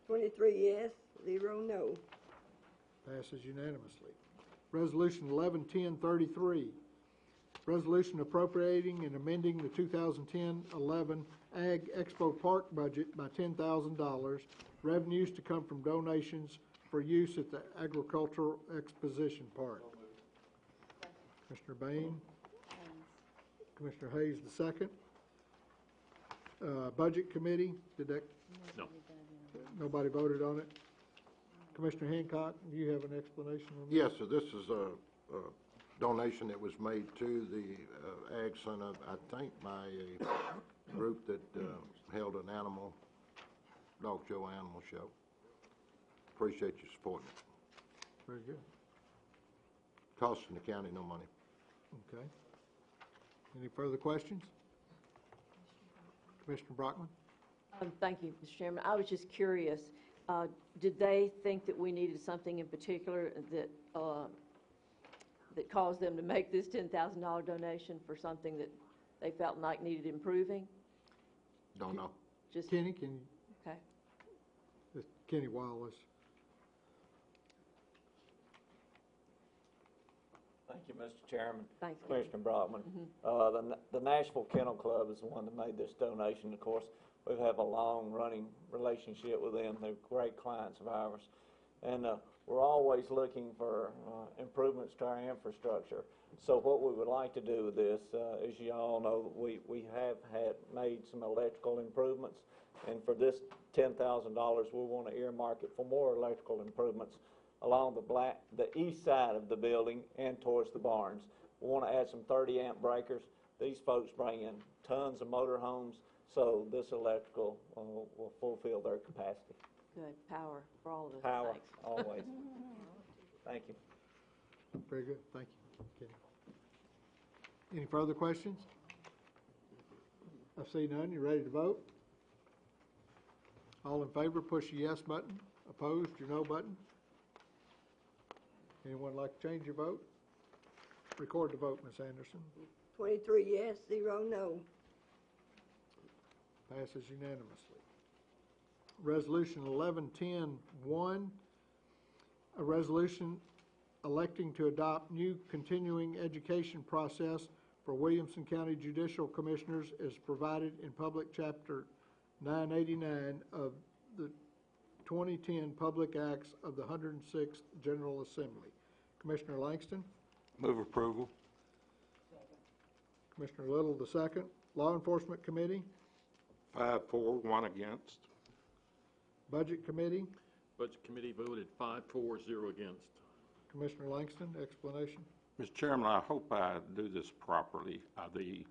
23 yes, 0 no. Passes unanimously. Resolution 11-1033, resolution appropriating and amending the 2010-11 Ag Expo Park budget by $10,000, revenues to come from donations for use at the Agricultural Exposition Park. Commissioner Bain? Commissioner Hayes the second. Budget Committee, did that? No. Nobody voted on it? Commissioner Hancock, do you have an explanation on that? Yes, sir. This is a donation that was made to the Ag Center, I think, by a group that held an dog show, animal show. Appreciate you supporting it. Very good. Costing the county no money. Okay. Any further questions? Commissioner Brockman? Thank you, Mr. Chairman. I was just curious, did they think that we needed something in particular that that caused them to make this $10,000 donation for something that they felt like needed improving? Don't know. Just Kenny, can you? Okay. Kenny Wallace. Thank you, Mr. Chairman. Thanks. Commissioner Brockman. The Nashville Kennel Club is the one that made this donation. Of course, we have a long-running relationship with them. They're great clients of ours. And we're always looking for improvements to our infrastructure. So what we would like to do with this, as you all know, we have made some electrical improvements. And for this $10,000, we want to earmark it for more electrical improvements along the east side of the building and towards the barns. We want to add some 30-amp breakers. These folks bring in tons of motor homes, so this electrical will fulfill their capacity. Good. Power for all of us. Power, Thanks. always. Thank you. Very good. Thank you, Kenny. Any further questions? I see none. You ready to vote? All in favor, push the yes button. Opposed, your no button. Anyone like to change your vote? Record the vote, Ms. Anderson. 23 yes, 0 no. Passes unanimously. Resolution 1110-1, a resolution electing to adopt new continuing education process for Williamson County Judicial Commissioners as provided in Public Chapter 989 of the 2010 Public Acts of the 106th General Assembly. Commissioner Langston? Move approval. Commissioner Little, the second. Law Enforcement Committee? 5 for, 1 against. Budget Committee? Budget Committee voted 5-4, 0 against. Commissioner Langston, explanation? Mr. Chairman, I hope I do this properly. The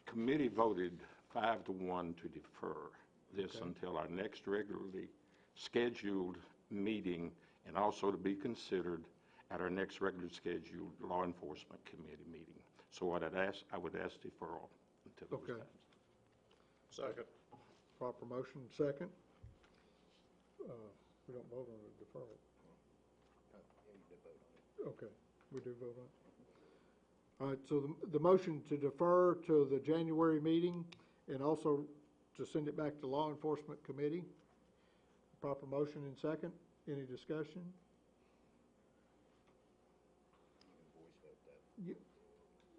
committee voted 5-1 to defer this until our next regularly scheduled meeting, and also to be considered at our next regularly scheduled Law Enforcement Committee meeting. So what I would ask deferral until those times. Second. Proper motion, second. We don't vote on the deferral. Okay, we do vote on it. All right, so the motion to defer to the January meeting and also to send it back to Law Enforcement Committee. Proper motion and second. Any discussion?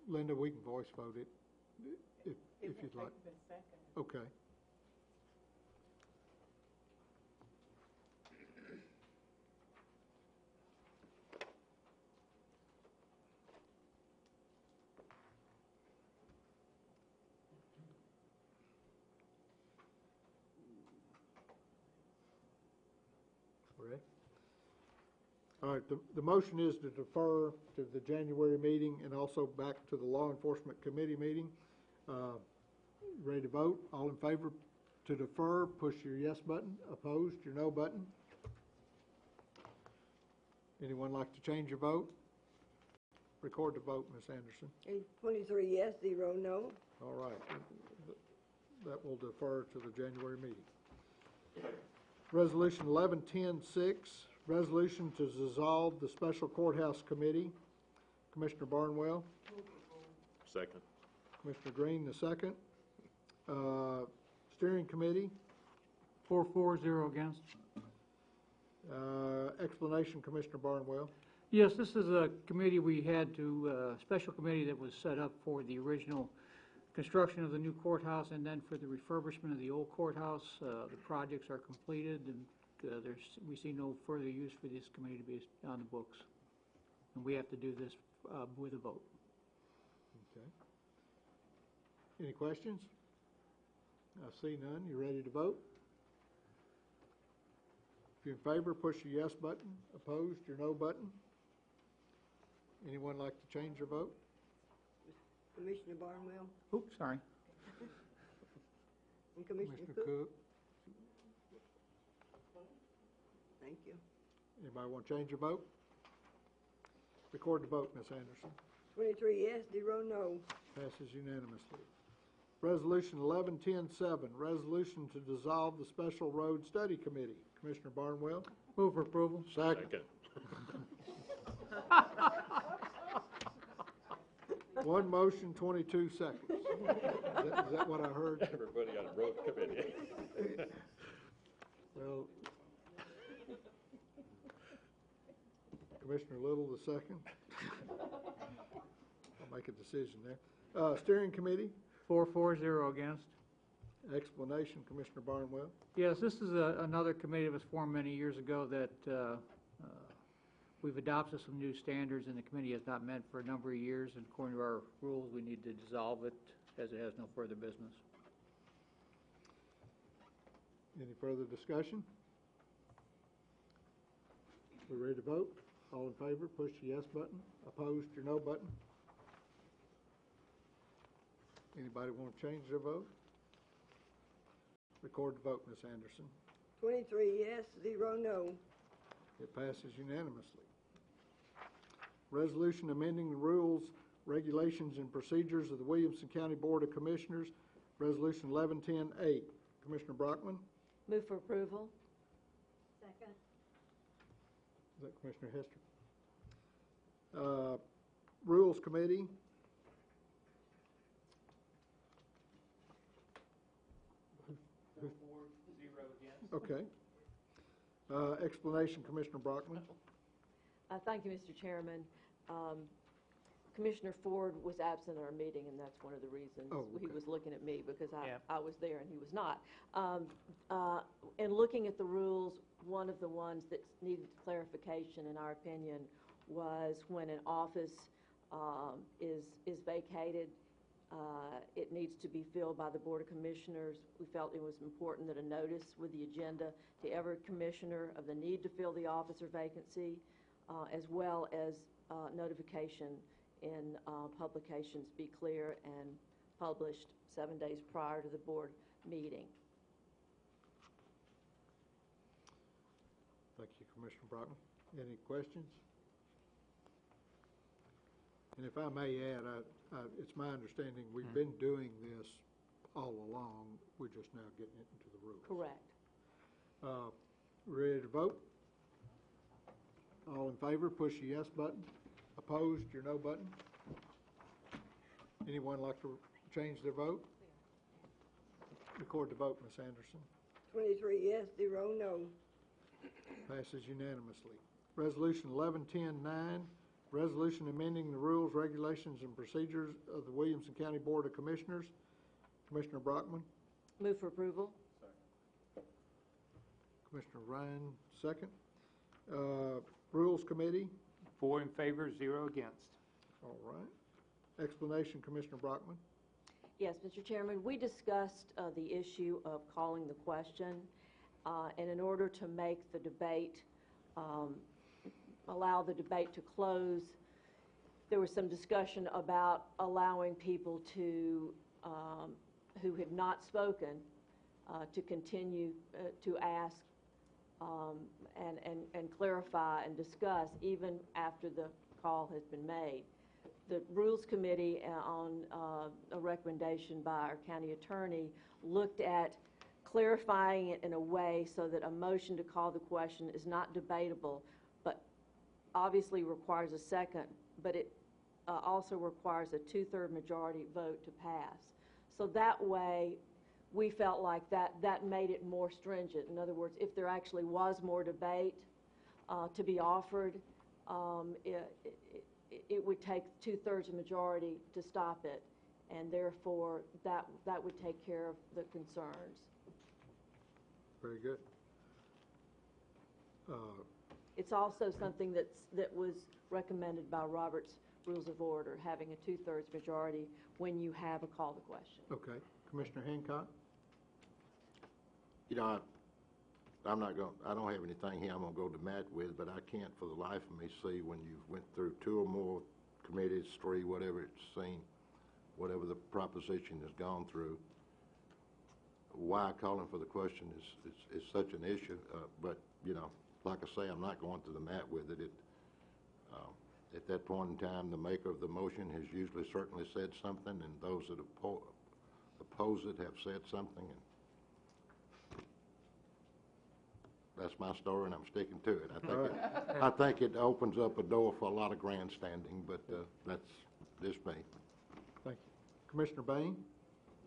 Linda, we can voice vote it if you'd like. Okay. All right, the motion is to defer to the January meeting and also back to the Law Enforcement Committee meeting. Ready to vote? All in favor to defer, push your yes button. Opposed, your no button. Anyone like to change your vote? Record the vote, Ms. Anderson. 23 yes, 0 no. All right, that will defer to the January meeting. Resolution 1110-6, resolution to dissolve the Special Courthouse Committee. Commissioner Barnwell. Second. Commissioner Green, the second. Steering Committee. 4-4, 0 against. Explanation, Commissioner Barnwell. Yes, this is a committee we had to, special committee that was set up for the original construction of the new courthouse and then for the refurbishment of the old courthouse. The projects are completed, and we see no further use for this committee to be on the books. And we have to do this with a vote. Okay. Any questions? I see none. You ready to vote? If you're in favor, push your yes button. Opposed, your no button. Anyone like to change their vote? Commissioner Barnwell Oops, sorry. and Commissioner Cook. Thank you. Anybody want to change your vote? Record the vote, Ms. Anderson. 23 yes, 0 no. Passes unanimously. Resolution 1110-7, resolution to dissolve the Special Road Study Committee. Commissioner Barnwell. Move for approval. Second. One motion, 22 seconds. Is that what I heard? Everybody got a road committee. Well, Commissioner Little, the second. I'll make a decision there. Steering Committee. 4-4, 0 against. Explanation, Commissioner Barnwell. Yes, this is another committee that was formed many years ago that we've adopted some new standards, and the committee has not met for a number of years, and according to our rules, we need to dissolve it as it has no further business. Any further discussion? We ready to vote? All in favor, push the yes button. Opposed, your no button. Anybody want to change their vote? Record the vote, Ms. Anderson. 23 yes, 0 no. It passes unanimously. Resolution amending the rules, regulations, and procedures of the Williamson County Board of Commissioners, Resolution 1110-8. Commissioner Brockman? Move for approval. Second. Is that Commissioner Hester? Rules Committee. Okay. Explanation, Commissioner Brockman. Thank you, Mr. Chairman. Commissioner Ford was absent at our meeting, and that's one of the reasons he was looking at me, because I was there and he was not. In looking at the rules, one of the ones that needed clarification, in our opinion, was when an office is vacated, it needs to be filled by the Board of Commissioners. We felt it was important that a notice with the agenda to every commissioner of the need to fill the office or vacancy, as well as notification in publications be clear and published 7 days prior to the board meeting. Thank you, Commissioner Brockman. Any questions? And if I may add, it's my understanding we've been doing this all along. We're just now getting it into the rules. Correct. Ready to vote? All in favor, push the yes button. Opposed, your no button. Anyone like to change their vote? Record the vote, Ms. Anderson. 23 yes, 0 no. Passes unanimously. Resolution 1110-9, resolution amending the rules, regulations, and procedures of the Williamson County Board of Commissioners. Commissioner Brockman. Move for approval. Commissioner Ryan, second. Rules Committee. 4 in favor, 0 against. All right. Explanation, Commissioner Brockman. Yes, Mr. Chairman, we discussed the issue of calling the question, and in order to make the debate, allow the debate to close, there was some discussion about allowing people to, who had not spoken, to continue to ask and clarify and discuss even after the call has been made. The Rules Committee, on a recommendation by our county attorney, looked at clarifying it in a way so that a motion to call the question is not debatable, but obviously requires a second, but it also requires a 2/3 majority vote to pass. So that way, we felt like that made it more stringent. In other words, if there actually was more debate to be offered, it would take 2/3 majority to stop it, and therefore that would take care of the concerns. Very good. It's also something that was recommended by Robert's Rules of Order, having a 2/3 majority when you have a call to question. Okay. Commissioner Hancock. You know, I don't have anything here I'm going to go to Matt with, but I can't for the life of me see when you went through 2 or more committees, 3, whatever it's seen, whatever the proposition has gone through, why calling for the question is such an issue. But, you know, like I say, I'm not going to the mat with it. At that point in time, the maker of the motion has usually certainly said something, and those that oppose it have said something. And that's my story, and I'm sticking to it. I think it opens up a door for a lot of grandstanding, but that's just me. Thank you. Commissioner Bain?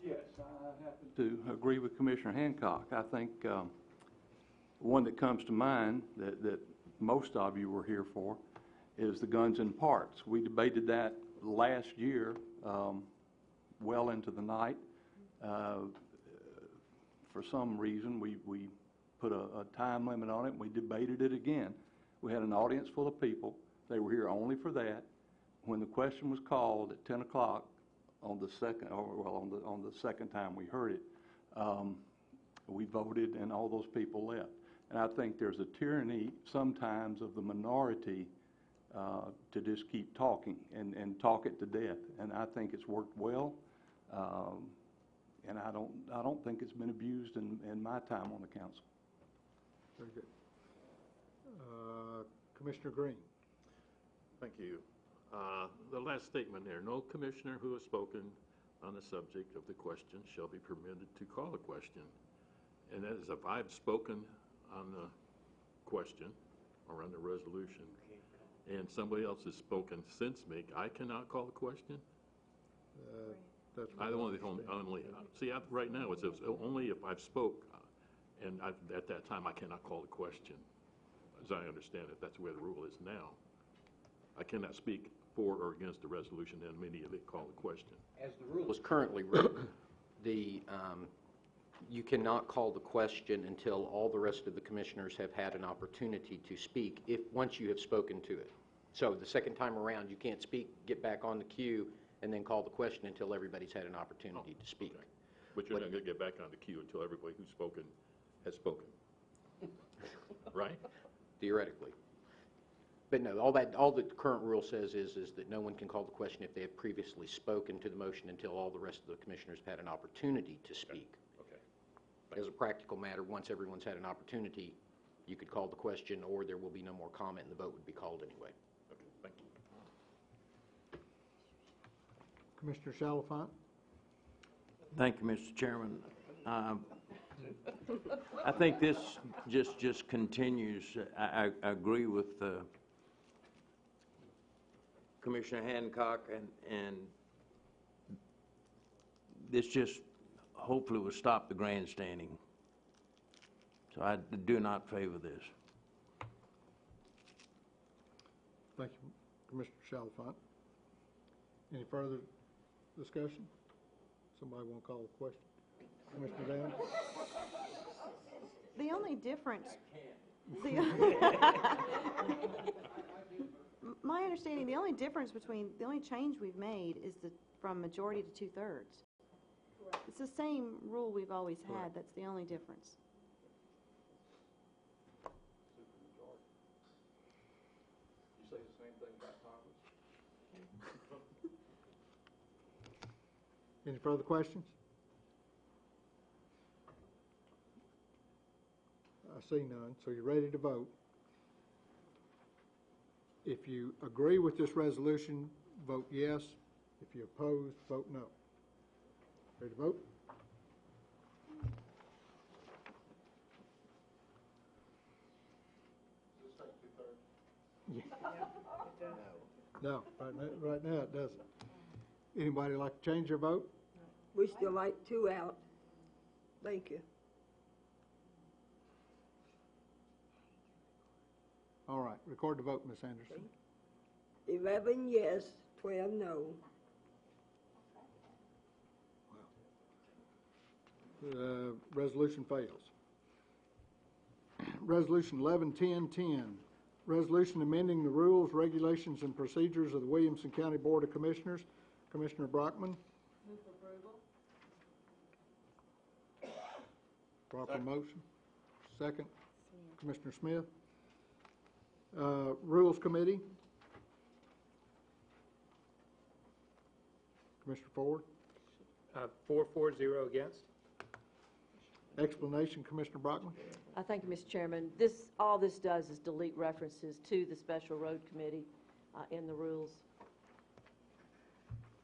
Yes, I happen to agree with Commissioner Hancock. I think one that comes to mind that most of you were here for is the guns and parts. We debated that last year well into the night. For some reason, we put a time limit on it, and we debated it again. We had an audience full of people. They were here only for that. When the question was called at 10 o'clock on the second, on the second time we heard it, we voted, and all those people left. And I think there's a tyranny sometimes of the minority to just keep talking and talk it to death. And I think it's worked well, and I don't think it's been abused in my time on the council. Very good. Commissioner Green. Thank you. The last statement there, no commissioner who has spoken on the subject of the question shall be permitted to call the question. And that is, if I've spoken on the question or on the resolution, and somebody else has spoken since me, I cannot call the question? That's Either one of the only, see, right now, it says only if I've spoke, and at that time, I cannot call the question, as I understand it. That's where the rule is now. I cannot speak for or against the resolution and immediately call the question. As the rule is currently written, you cannot call the question until all the rest of the commissioners have had an opportunity to speak, once you have spoken to it. So the second time around, you can't speak, get back on the queue, and then call the question until everybody's had an opportunity to speak. Okay. But you're not going to get back on the queue until everybody who's spoken has spoken. Right? Theoretically. But no, all the current rule says is that no one can call the question if they have previously spoken to the motion until all the rest of the commissioners have had an opportunity to speak. Okay. As a practical matter, once everyone's had an opportunity, you could call the question, or there will be no more comment, and the vote would be called anyway. Okay, thank you. Commissioner Chalfant? Thank you, Mr. Chairman. I think this just continues. I agree with Commissioner Hancock, and this just hopefully will stop the grandstanding. So I do not favor this. Thank you, Commissioner Chalfant. Any further discussion? Somebody want to call the question? Commissioner Downs? The only difference, my understanding, the only difference between, the only change we've made is from majority to 2/3. It's the same rule we've always had, that's the only difference. You say the same thing about Congress? Any further questions? I see none, so you're ready to vote. If you agree with this resolution, vote yes. If you oppose, vote no. Ready to vote? No, right now it doesn't. Anybody like to change their vote? We still like 2 out. Thank you. All right, record the vote, Ms. Anderson. 11 yes, 12 no. Resolution fails. Resolution 11-10-10, resolution amending the rules, regulations, and procedures of the Williamson County Board of Commissioners. Commissioner Brockman. Move for approval. Proper motion. Second. Commissioner Smith. Rules Committee. Commissioner Ford. 4-0 against. Explanation, Commissioner Brockman. Thank you, Mr. Chairman. All this does is delete references to the Special Road Committee in the rules.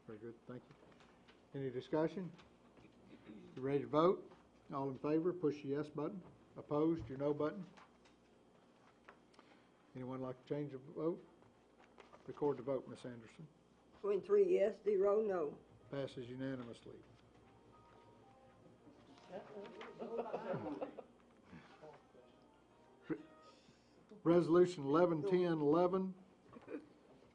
Very good, thank you. Any discussion? You ready to vote? All in favor, push the yes button. Opposed, your no button. Anyone like to change the vote? Record the vote, Ms. Anderson. 23 yes, 0 no. Passes unanimously. Resolution 11-10-11,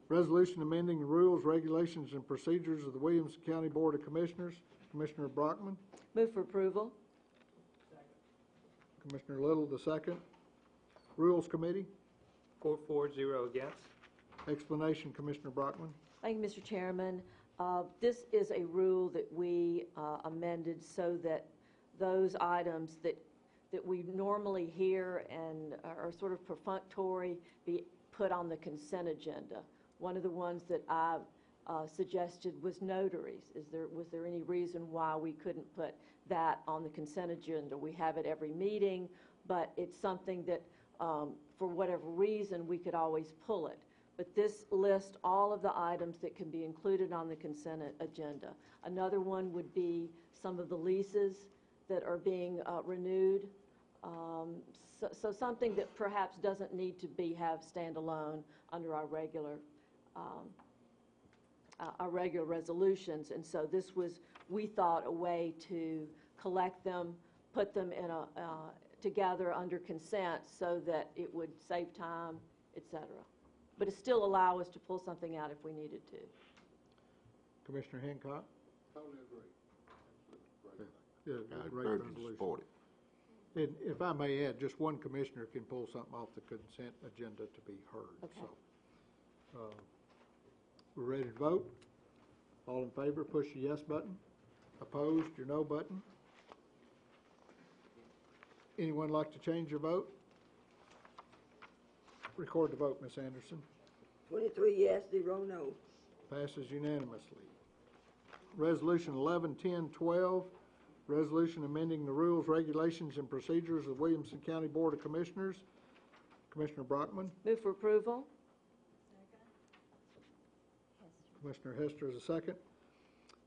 resolution amending the rules, regulations, and procedures of the Williamson County Board of Commissioners. Commissioner Brockman. Move for approval. Commissioner Little, the second. Rules Committee. 4-0 against. Explanation, Commissioner Brockman. Thank you, Mr. Chairman. This is a rule that we amended so that those items that we normally hear and are sort of perfunctory be put on the consent agenda. One of the ones that I suggested was notaries. Was there any reason why we couldn't put that on the consent agenda? We have it every meeting, but it's something that for whatever reason we could always pull it. But this lists all of the items that can be included on the consent agenda. Another one would be some of the leases that are being renewed. So something that perhaps doesn't need to have standalone under our regular resolutions. And so this was, we thought, a way to collect them, put them in together under consent so that it would save time, et cetera. But it still allow us to pull something out if we needed to. Commissioner Hancock? Totally agree. Yeah, I great urge and resolution. support it. And if I may add, just one commissioner can pull something off the consent agenda to be heard. Okay. So, we're ready to vote? All in favor, push the yes button. Opposed, your no button. Anyone like to change your vote? Record the vote, Ms. Anderson. 23 yes, 0 no. Passes unanimously. Resolution 111012, resolution amending the rules, regulations, and procedures of the Williamson County Board of Commissioners. Commissioner Brockman. Move for approval. Commissioner Hester is a second.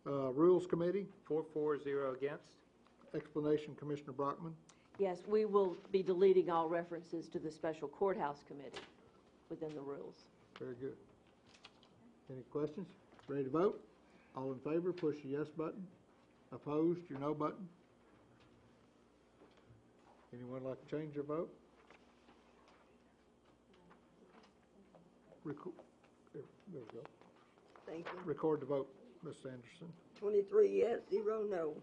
Rules Committee. 4-4-0 against. Explanation, Commissioner Brockman. Yes, we will be deleting all references to the special courthouse committee within the rules. Very good. Any questions? Ready to vote? All in favor, push the yes button. Opposed, your no button. Anyone like to change their vote? There we go. Thank you. Record the vote, Ms. Anderson. 23 yes, 0 no.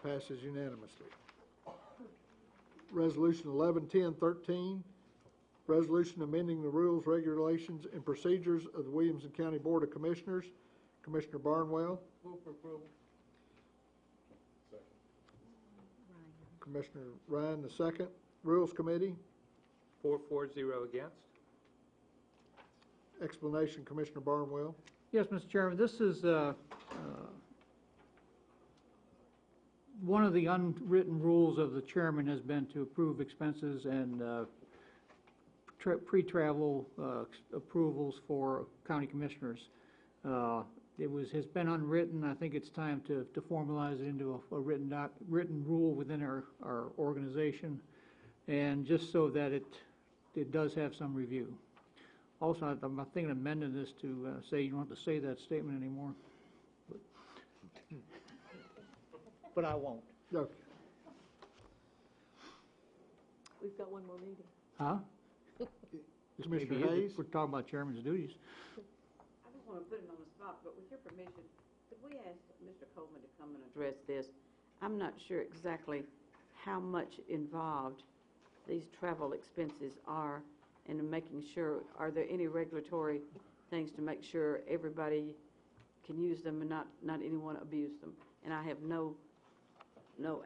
Passes unanimously. Resolution 111013, resolution amending the rules, regulations, and procedures of the Williamson County Board of Commissioners. Commissioner Barnwell. Move for approval. Commissioner Ryan, the second. Rules Committee. 4-4-0 against. Explanation, Commissioner Barnwell. Yes, Mr. Chairman, this is one of the unwritten rules of the chairman has been to approve expenses and pre-travel approvals for county commissioners. Has been unwritten. I think it's time to formalize it into a written rule within our organization, and just so that it does have some review. Also, I'm thinking of amending this to say you don't have to say that statement anymore. But I won't. Okay. We've got one more meeting. Huh? Commissioner Maybe Hayes? we're talking about chairman's duties. I just want to put it on the spot, but with your permission, could we ask Mr. Coleman to come and address this? I'm not sure exactly how much involved these travel expenses are in making sure, are there any regulatory things to make sure everybody can use them and not anyone abuse them? And I have no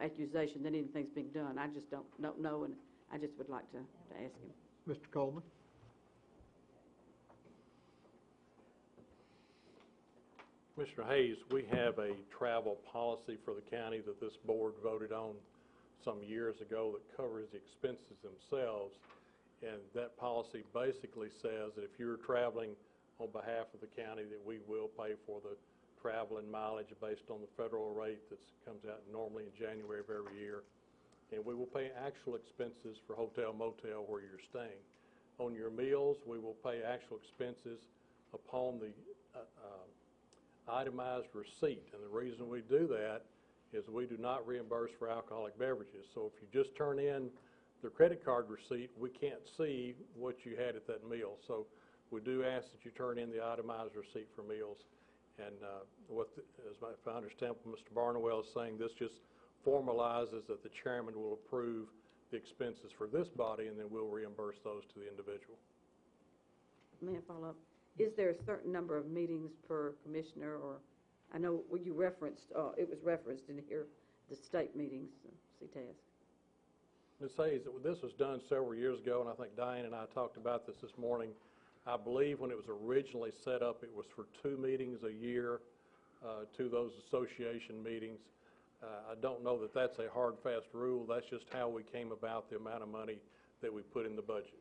accusation that anything's being done. I just don't know, and I just would like to ask him. Mr. Coleman. Commissioner Hayes, we have a travel policy for the county that this board voted on some years ago that covers the expenses themselves. And that policy basically says that if you're traveling on behalf of the county, that we will pay for the travel and mileage based on the federal rate that comes out normally in January of every year. And we will pay actual expenses for hotel, motel where you're staying. On your meals, we will pay actual expenses upon the itemized receipt. And the reason we do that is we do not reimburse for alcoholic beverages. So if you just turn in the credit card receipt, we can't see what you had at that meal. So we do ask that you turn in the itemized receipt for meals. And if I understand what Mr. Barnwell is saying, this just formalizes that the chairman will approve the expenses for this body, and then we'll reimburse those to the individual. May I follow up? Is there a certain number of meetings per commissioner, or, I know when you referenced, it was referenced in here, the state meetings, CTAS. Ms. Hayes, this was done several years ago, and I think Diane and I talked about this morning. I believe when it was originally set up, it was for 2 meetings a year, to those association meetings. I don't know that that's a hard, fast rule. That's just how we came about the amount of money that we put in the budget.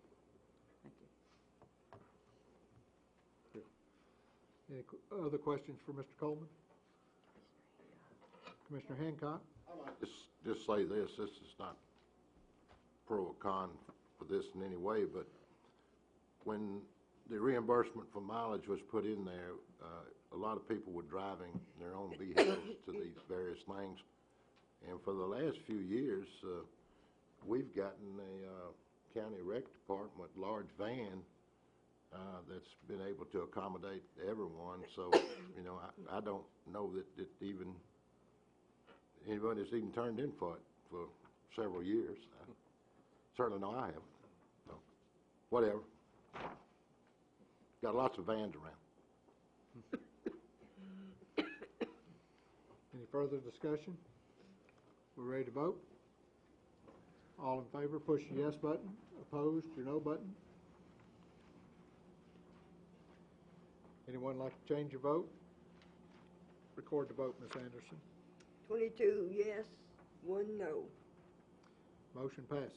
Thank you. Any other questions for Mr. Coleman? Commissioner Hancock? I might just say this is not pro or con for this in any way, but when the reimbursement for mileage was put in there, a lot of people were driving their own vehicles to these various things. And for the last few years, we've gotten a county rec department large van that's been able to accommodate everyone. So, you know, I don't know that even anybody's even turned in for it for several years. I certainly know I haven't. So, whatever. Got lots of vans around. Any further discussion? We're ready to vote? All in favor, push the yes button. Opposed, your no button. Anyone like to change your vote? Record the vote, Ms. Anderson. 22 yes, 1 no. Motion passes.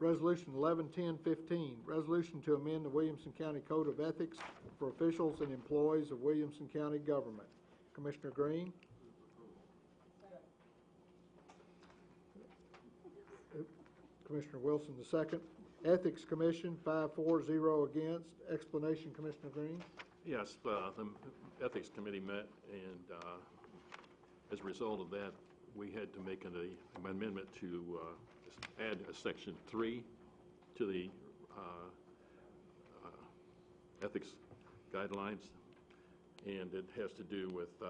Resolution 111015, resolution to amend the Williamson County Code of Ethics for officials and employees of Williamson County government. Commissioner Green? Commissioner Wilson, the second. Ethics Commission, 5-4-0 against. Explanation, Commissioner Green? Yes, the Ethics Committee met, and as a result of that, we had to make an amendment to add a Section 3 to the ethics guidelines, and it has to do with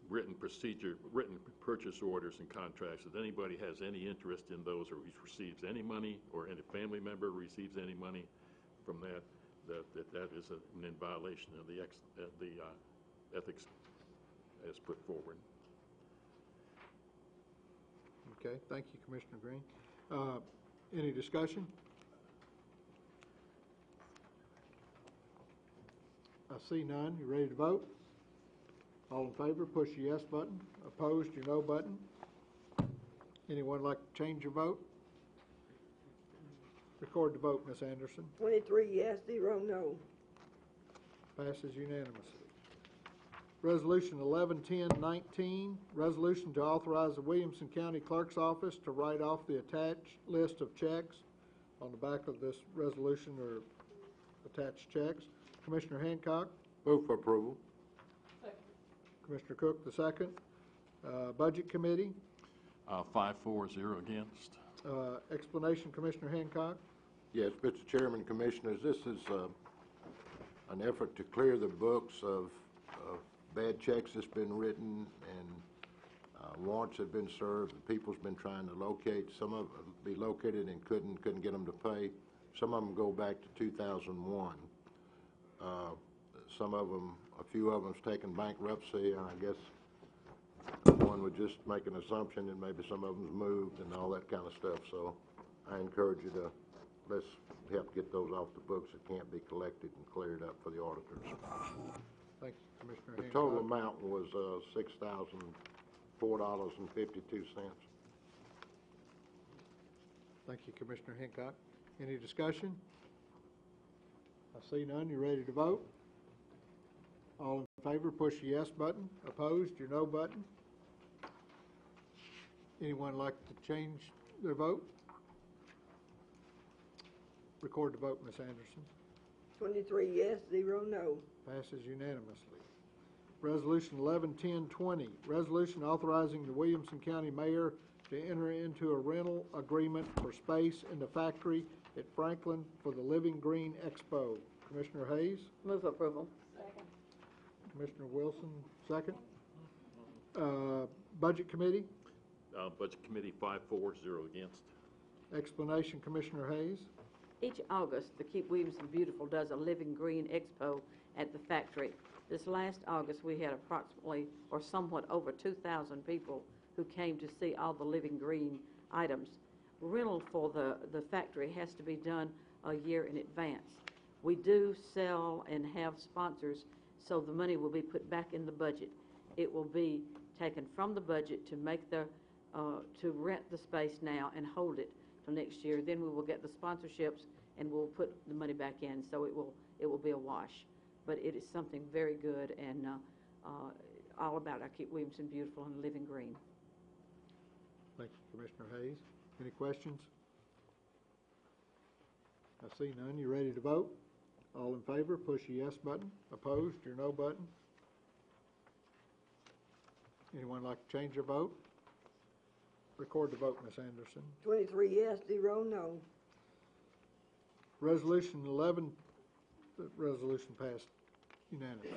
written purchase orders and contracts. If anybody has any interest in those or receives any money, or any family member receives any money from that is in violation of the ethics as put forward. Okay, thank you, Commissioner Green. Any discussion? I see none. You ready to vote? All in favor, push the yes button. Opposed, your no button. Anyone like to change your vote? Record the vote, Ms. Anderson. 23 yes, 0 no. Passes unanimously. Resolution 111019, resolution to authorize the Williamson County Clerk's Office to write off the attached list of checks. On the back of this resolution are attached checks. Commissioner Hancock? Move for approval. Commissioner Cook, the second. Budget Committee? 5-4-0 against. Explanation, Commissioner Hancock? Yes, Mr. Chairman, Commissioners, this is an effort to clear the books of bad checks that's been written and warrants have been served. The people's been trying to locate. Some of them be located and couldn't get them to pay. Some of them go back to 2001. Some of them, a few of them's taken bankruptcy, and I guess one would just make an assumption that maybe some of them's moved and all that kind of stuff. So I encourage you to let's help get those off the books that can't be collected and cleared up for the auditors. Thank you, Commissioner The Hancock. total amount was $6,004.52. Thank you, Commissioner Hancock. Any discussion? I see none. You ready to vote? All in favor, push the yes button. Opposed, your no button. Anyone like to change their vote? Record the vote, Ms. Anderson. 23 yes, 0 no. Passes unanimously. Resolution 111020, resolution authorizing the Williamson County Mayor to enter into a rental agreement for space in the factory at Franklin for the Living Green Expo. Commissioner Hayes? Move approval. Commissioner Wilson, second. Budget Committee? Budget Committee 5-4-0 against. Explanation, Commissioner Hayes. Each August, the Keep Williamson Beautiful does a Living Green Expo at the factory. This last August, we had approximately or somewhat over 2,000 people who came to see all the Living Green items. Rental for the factory has to be done a year in advance. We do sell and have sponsors, so the money will be put back in the budget. It will be taken from the budget to make to rent the space now and hold it till next year. Then we will get the sponsorships and we'll put the money back in, so it will be a wash. But it is something very good, and all about our Keep Williamson Beautiful and Living Green. Thank you, Commissioner Hayes. Any questions? I see none. You ready to vote? All in favor, push your yes button. Opposed, your no button. Anyone like to change their vote? Record the vote, Ms. Anderson. 23 yes, 0 no. Resolution 11, the resolution passed unanimously.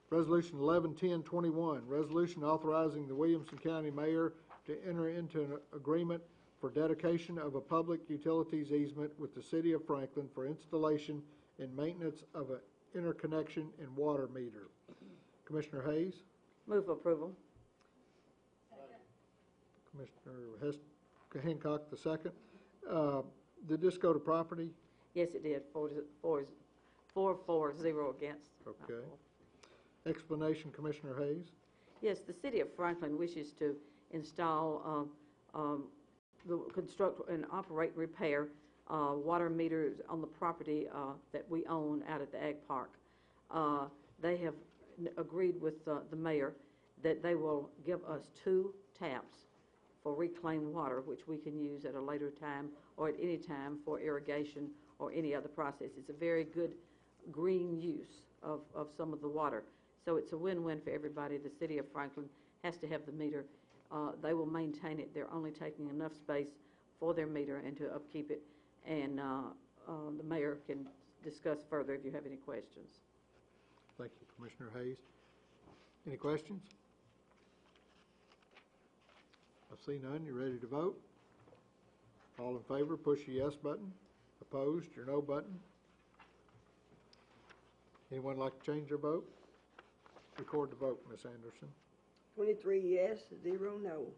Resolution 11-10-21, resolution authorizing the Williamson County Mayor to enter into an agreement for dedication of a public utilities easement with the City of Franklin for installation and maintenance of an interconnection and water meter. Commissioner Hayes? Move approval. Commissioner Hancock, the second. Did this go to property? Yes, it did. 4-0 against. Okay. Explanation, Commissioner Hayes? Yes, the City of Franklin wishes to install, construct and operate and repair water meters on the property that we own out at the Ag Park. They have agreed with the mayor that they will give us 2 taps for reclaimed water, which we can use at a later time or at any time for irrigation or any other process. It's a very good green use of some of the water. So it's a win-win for everybody. The City of Franklin has to have the meter. They will maintain it. They're only taking enough space for their meter and to upkeep it. And the mayor can discuss further if you have any questions. Thank you, Commissioner Hayes. Any questions? I see none. You ready to vote? All in favor, push your yes button. Opposed, your no button. Anyone like to change their vote? Record the vote, Ms. Anderson. 23 yes, 0 no.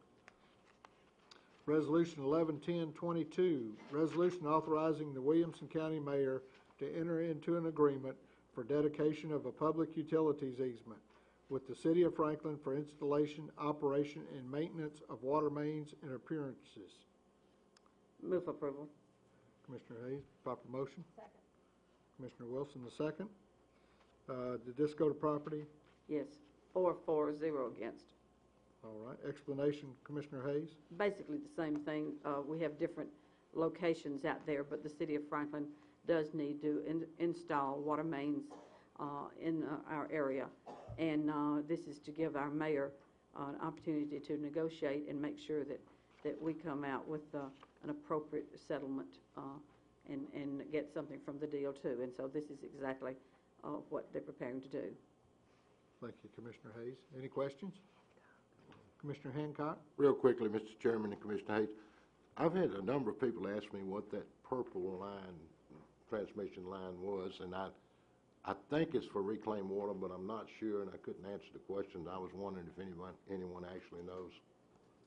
Resolution 11-10-22, resolution authorizing the Williamson County Mayor to enter into an agreement for dedication of a public utilities easement with the City of Franklin for installation, operation, and maintenance of water mains and appearances. Move approval. Commissioner Hayes, proper motion? Second. Commissioner Wilson, the second. Did this go to property? Yes, 4-0 against. All right. Explanation, Commissioner Hayes? Basically the same thing. We have different locations out there, but the City of Franklin does need to install water mains in our area. And this is to give our mayor an opportunity to negotiate and make sure that we come out with an appropriate settlement and get something from the deal too. And so this is exactly what they're preparing to do. Thank you, Commissioner Hayes. Any questions? Commissioner Hancock? Real quickly, Mr. Chairman and Commissioner Hayes, I've had a number of people ask me what that purple line, transmission line was, and I think it's for reclaimed water, but I'm not sure, and I couldn't answer the question. I was wondering if anyone actually knows.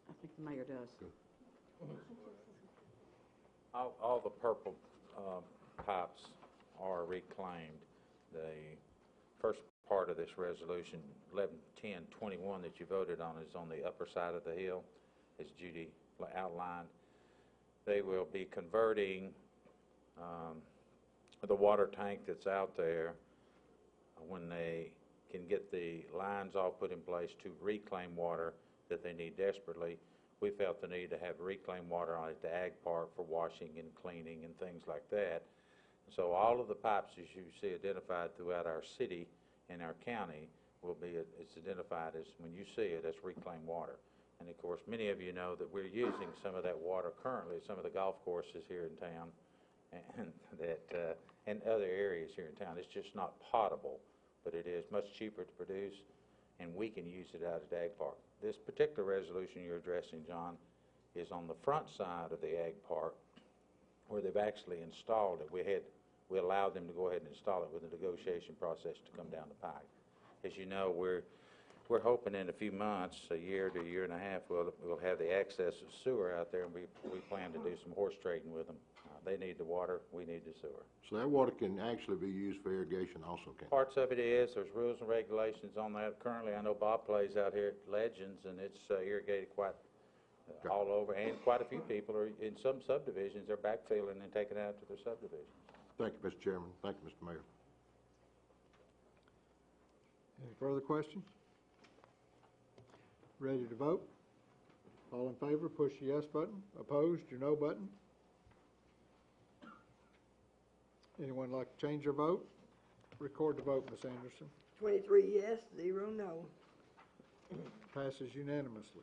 I think the mayor does. Good. All the purple pipes are reclaimed. The first part of this resolution, 11-10-21 that you voted on, is on the upper side of the hill, as Judy outlined. They will be converting the water tank that's out there when they can get the lines all put in place to reclaim water that they need desperately. We felt the need to have reclaimed water on at the Ag Park for washing and cleaning and things like that. So all of the pipes, as you see identified throughout our city and our county, will be, it's identified as, when you see it, as reclaimed water. And of course, many of you know that we're using some of that water currently at some of the golf courses here in town and and other areas here in town. It's just not potable, but it is much cheaper to produce, and we can use it out at the Ag Park. This particular resolution you're addressing, John, is on the front side of the Ag Park where they've actually installed it. We allowed them to go ahead and install it with a negotiation process to come down the pike. As you know, we're hoping in a few months, a year to a year and a half, we'll have the access of sewer out there, and we plan to do some horse trading with them. They need the water, we need the sewer. So that water can actually be used for irrigation also, can it? Parts of it is. There's rules and regulations on that. Currently, I know Bob plays out here at Legends, and it's irrigated quite all over, and quite a few people are, in some subdivisions, they're backfilling and taking it out to their subdivisions. Thank you, Mr. Chairman. Thank you, Mr. Mayor. Any further questions? Ready to vote? All in favor, push the yes button. Opposed, your no button. Anyone like to change their vote? Record the vote, Ms. Anderson. 23 yes, 0 no. Passes unanimously.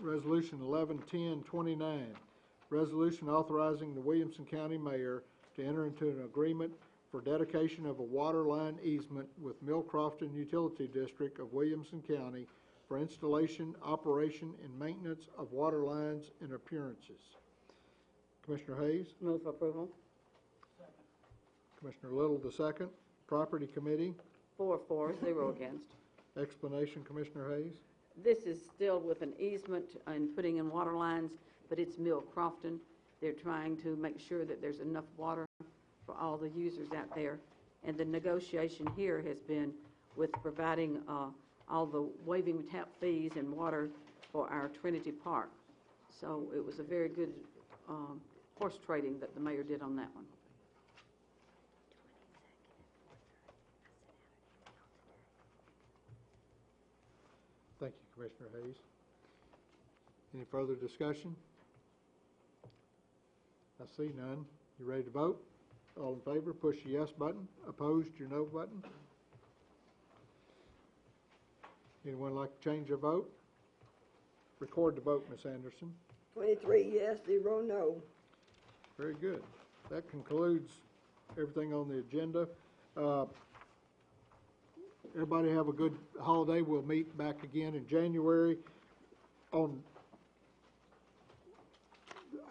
Resolution 111029, resolution authorizing the Williamson County Mayor to enter into an agreement for dedication of a water line easement with Mill Crofton Utility District of Williamson County for installation, operation, and maintenance of water lines and appearances. Commissioner Hayes? Move for approval. Commissioner Little, the second. Property Committee? 4, 0 against. Explanation, Commissioner Hayes? This is still with an easement and putting in water lines, but it's Mill Crofton. They're trying to make sure that there's enough water for all the users out there. And the negotiation here has been with providing all the waiving tap fees and water for our Trinity Park. So it was a very good horse trading that the mayor did on that one. Thank you, Commissioner Hayes. Any further discussion? I see none. You ready to vote? All in favor, push the yes button. Opposed, your no button. Anyone like to change their vote? Record the vote, Ms. Anderson. 23 yes, 0 no. Very good. That concludes everything on the agenda. Everybody have a good holiday. We'll meet back again in January. On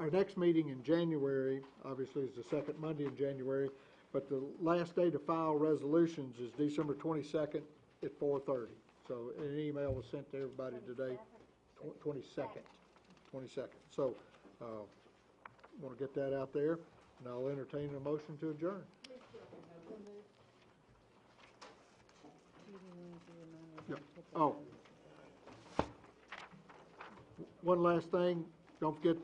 our next meeting in January, obviously, is the second Monday in January, but the last day to file resolutions is December 22nd at 4:30. So an email was sent to everybody today, 22nd. So want to get that out there, and I'll entertain a motion to adjourn. Yep. Oh, one last thing, don't forget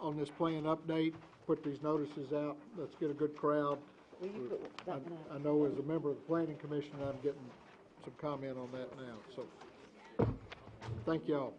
on this plan update, put these notices out, let's get a good crowd. Will you put that one out? I know as a member of the planning commission, I'm getting some comment on that now, so, thank y'all.